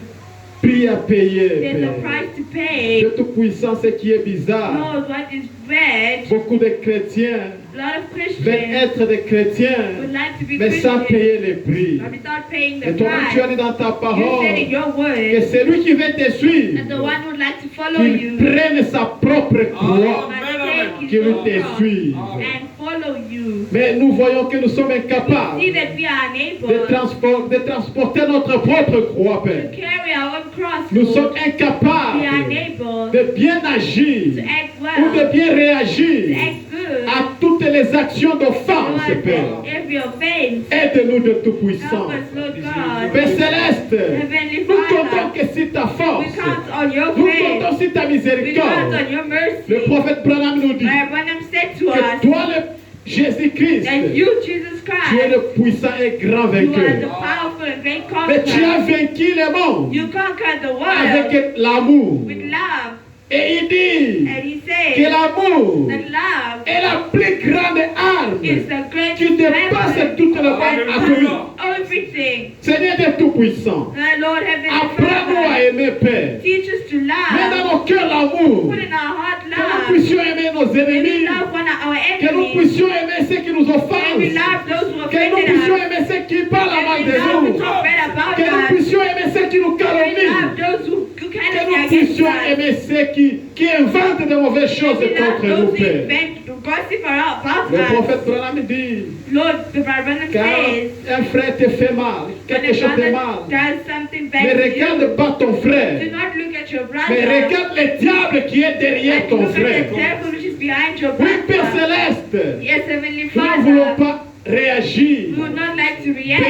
prix à payer. there's a Père. price to pay. Dieu Tout-Puissant, ce qui est bizarre, Lord, what is bad, beaucoup de chrétiens a lot of veulent Christians être des chrétiens, would like to be mais sans Christians, payer les prix. but without paying Et the toi, tu as price. dit dans ta You parole said in your que word celui qui veut te suivre, that the one who would like to follow qu'il you prenne sa propre croix, must take his qu'il own te cross suive. and follow you. Mais nous voyons que nous sommes We incapables see that we are de, unable de transporter notre propre croix, to Père. carry our own cross, Nous Lord. sommes We are incapables unable de bien to agir act ou well, de bien to réagir act good, à toutes les actions d'offense, towards Père. every offense. Aide-nous de Help Tout-Puissant. us, Lord God. Père Céleste, Heavenly nous comptons Father, que si ta we force, count on your nous grace. comptons sur ta We count miséricorde. on your Le mercy. prophète Branham nous dit Where Branham said to que us toi, le Jésus-Christ, that you, Jesus tu es Christ, le puissant et grand you are the vainqueur. powerful and great Mais tu as conqueror. vaincu le monde You conquered the world avec l'amour. with love. Et il dit And he que said l'amour that love est la plus grande arme is the greatest qui dépasse weapon toute la bonne that accueil. overcomes everything. Seigneur Dieu Tout-Puissant, Lord Heavenly apprends-nous à Father, aimer, Père. teach us to Mets dans love. nos cœurs l'amour. Put in our heart Que nous love. puissions aimer nos May we ennemis. love our Que nous enemies. puissions aimer ceux qui nous May we offensent. love those who Que nous offended puissions us. aimer ceux qui parlent May mal we de love nous. who talk bad about Que nous us. puissions aimer ceux qui nous May we love calomnient. those who Que calumny nous against puissions us. aimer ceux qui inventent de mauvaises choses May we love contre nous, those who Père. invent to gossip about Le us. prophète Branham dit, Lord, the Bible quand says, un frère te fait mal, when quelque a chose de brother mal, does something ne bad to you, regarde pas ton do frère, not look at your brother. mais regarde le diable qui est derrière And ton look at frère. the devil which is behind your Oui, Père brother. Céleste, Yes, Heavenly nous ne voulons Father, pas réagir we would not like to react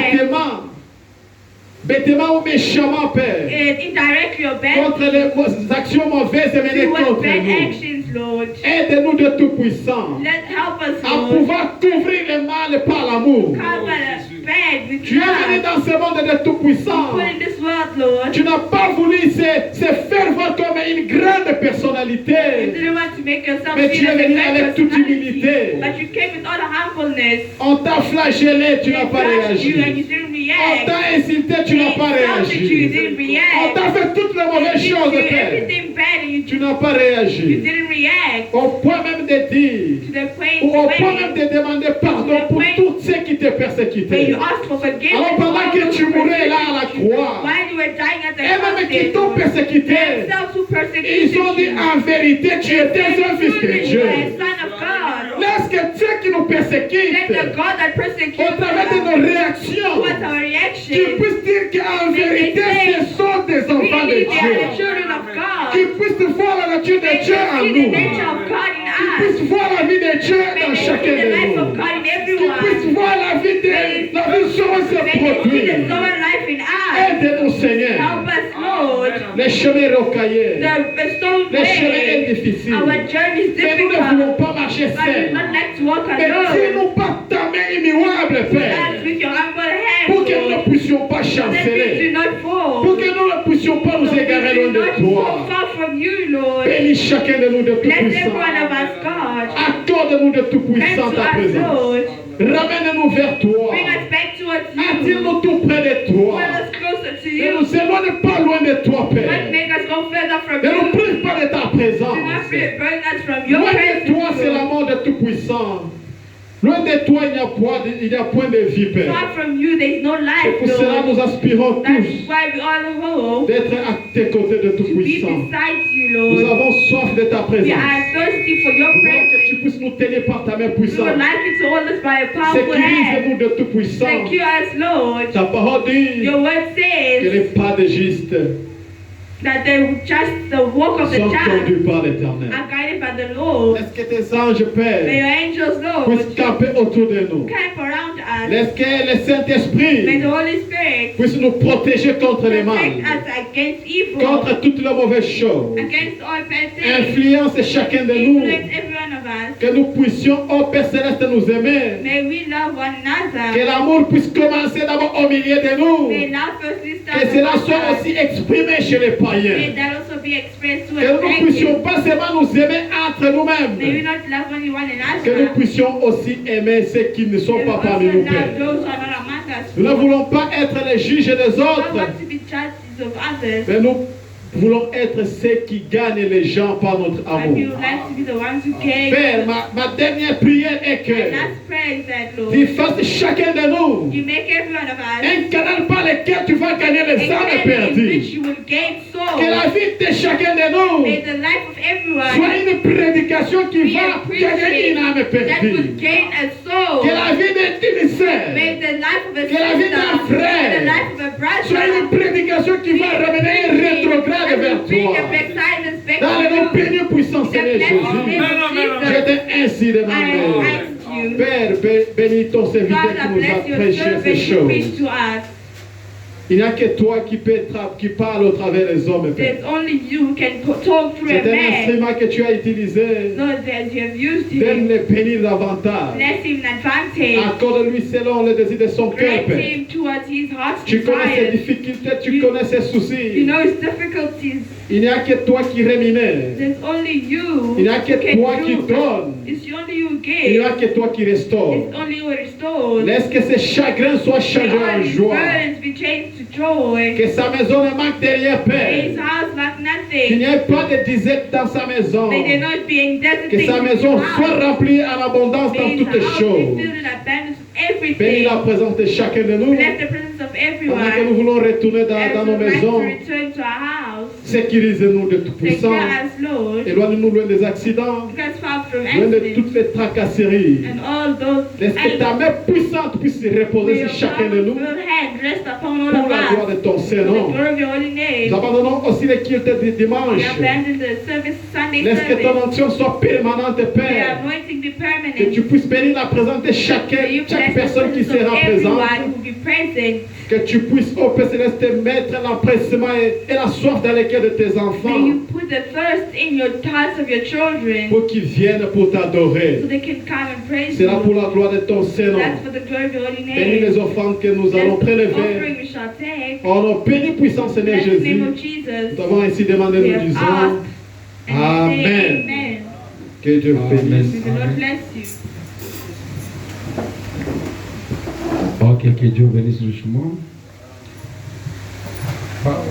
bêtement ou méchamment, Père, indirectly or contre badly les actions mauvaises menées towards contre bad nous. actions, Lord. Aide-nous de Tout-Puissant Help us, à Lord. pouvoir couvrir le mal par l'amour. Cover the bad with Tu es venu love. dans ce monde de Tout-Puissant. Put in this world, Lord. Tu n'as pas voulu se faire voir comme une grande You personnalité. didn't want to make yourself Mais tu feel es as a venu great avec toute personality, humilité. but you came with all the humbleness. On t'a flagellé, tu n'as They pas judged you and réagi. you didn't On react. t'a insulté, tu They n'as pas insulted you, you réagi. didn't On react. t'a fait toutes les They mauvaises did choses, you Père. everything bad and you Tu n'as pas You réagi. didn't react Au point même de dire, to the point ou au point même where de demander pardon pour tous ceux qui te you persécutaient. asked for forgiveness. Alors pendant que tu mourais là à la croix, While you were dying at the et même qui cross, t'ont persécuté, themselves who persecuted ils ont dit you. en vérité, tu étais un fils de You Dieu. are a son of God. Laisse que ceux qui nous Let persécutent, the God that persecutes au travers de us, nos réactions, what's our qu'ils reaction? puissent dire qu'en vérité, ce sont des enfants de Really, they are the Dieu. children of God. Qu'ils puissent voir la nature de They Dieu can en see the nous. nature of God in Qu'ils us. puissent voir la vie de Dieu May dans they see chacun the de life of nous. God in Qu'ils puissent everyone. voir la vie de la vie sauve se May they see produire. the Zoe life in us. Aide-nous, Seigneur. Help us, Lord. Les chemins rocaillés, The stone les chemins way. difficiles. Our journey is Mais nous ne voulons difficult. pas marcher But we seuls. would not like to walk Mais alone. tiens-nous pas ta main immuable, Père, Us with your humble hands, pour que nous Lord. ne puissions pas So that we do chanceler, not fall. pour que nous ne puissions pas nous So we égarer do loin de not fall toi. far from you, Lord. Bénis chacun de nous de Bless every Tout-Puissant. one of us, God. Accorde-nous de Grant Tout-Puissant to ta us, présence. Lord. Ramène-nous vers toi. Bring us back towards you. Attire-nous tout près de toi. Bring us closer to Ne you. nous éloigne pas loin de toi, Don't Père. make us go further from Ne nous you. prive pas de ta Do présence. not bring us from your Loin de toi, c'est la presence. mort de Tout-Puissant. Loin de toi, il n'y a point de vie, Père. Far from you, there is no Et life, pour cela, Lord. nous aspirons That's tous why we all hope d'être à tes côtés de to be Tout-Puissant. beside you, Nous Lord. avons soif de ta We présence. are thirsty for your Nous voulons que presence. tu puisses nous tenir par ta main We puissante. would like you to hold us by a powerful hand. Sécurise-nous de Tout-Puissant. Secure us, Lord. Ta parole dit Your word que says les pas des justes that the walk of the sont just conduits par l'Éternel. are guided by the Lord. Laisse que tes anges, May Père, your angels, Lord, puissent camper autour de nous. camp around us. Laisse que le May Saint-Esprit the Holy Spirit puisse nous protéger contre les mal, protect us against evil, contre toutes les mauvaises choses. against all bad things. Influence chacun de nous, Influence every one of us. que nous puissions, ô Père Céleste, nous aimer. May we love one Que another. l'amour puisse commencer d'abord au milieu de nous. May love firstly start Que cela among soit us. aussi exprimé chez les May païens. that also be expressed to Que nous ne puissions us. pas seulement nous aimer entre May we nous-mêmes. not love only one Que nous another. puissions aussi aimer ceux qui ne sont May we pas also parmi nous, love Père. those who are not among us. Nous ne voulons pas être les juges des We don't autres, want to be judges of others. mais nous voulons être ceux qui gagnent les gens par notre But we amour. would like to be the ones who care. Père, ma dernière prière est My que last prayer is that, Lord, tu fasses chacun de nous you make every one of us un canal par lequel tu vas gagner les a âmes man in perdues. which you will gain Que la souls. vie de chacun de nous May the life of everyone soit une prédication qui be va a gagner preaching une âme that perdue. will gain a soul. Que la vie d'un émissaire May the life of a Que la vie sister, d'un frère may the life of a soit une brother, prédication qui va ramener un rétrograde that vers will bring toi. a backsliders back Dans le nom to you. béni puissant In the Seigneur blessed Jésus, name of je Jesus, t'ai ainsi I demandé. ask you, Père, bénis ton serviteur qui Father, nous a bless your prêché ces servant who choses. preached to us. Il n'y a que toi qui parle au travers des hommes, Père. There's only you who can talk through a C'est un man. instrument que tu as utilisé. Lord, that you have used him. Donne-le bénir davantage. Bless him in advantage. Accorde-lui selon le désir de son cœur, Grant Père. him towards his heart's Tu connais ses desires. difficultés, tu connais ses You soucis. know his difficulties. Il n'y a que toi qui rémunère. There's only you Il n'y a who que can toi qui do. donne. It's only you who Il n'y a give. que toi qui restaure. It's only you who restores. Laisse que ses chagrins soient changés May all en his joie. burdens be changed to joy. Que sa maison ne manque de rien, May his Père. house lack Qu'il n'y nothing. ait pas de disette dans sa maison. May there not be any desert Que things sa in maison his soit house. remplie en abondance dans May his toutes les house be choses. filled in abundance of Bénis everything. la présence de chacun de nous. Bless the presence of Pendant que nous everyone. voulons retourner dans As nos we like to maisons, return to our house. sécurise-nous de tout Secure puissant. us, Lord. Éloigne-nous loin des accidents, Keep us far from loin de accidents toutes les tracasseries. and all those Laisse que ta main puissante puisse May reposer your sur chacun de nous powerful hand rest upon all pour of la gloire us. de ton For the Saint-Nom. glory of your holy Nous name. abandonnons aussi les cultes du dimanche. We abandon the service, Sunday Laisse que ton service. onction soit permanente, May your Père. anointing be Que permanent. tu puisses bénir la présence de chacun, May you chaque bless the personne qui presence sera of everyone présente. who will be present. Que tu puisses, ô Père Céleste, mettre l'empressement et la soif dans les cœurs de tes May enfants you put the thirst in your hearts of your children pour qu'ils viennent pour t'adorer. so they can come and praise C'est là pour you. la gloire de ton Saint-Nom. That's for the glory of your holy Bénis name. les offrandes que nous Bless allons the prélever. offering we shall take. Oh non, béni puissant Seigneur Bless the name Jésus. of Jesus. Nous avons ainsi demandé, We nous have disons, asked and we say Amen. amen. Que Dieu Amen. bénisse. May the Lord bless you. Ok, que Dieu bénisse richement. Papa.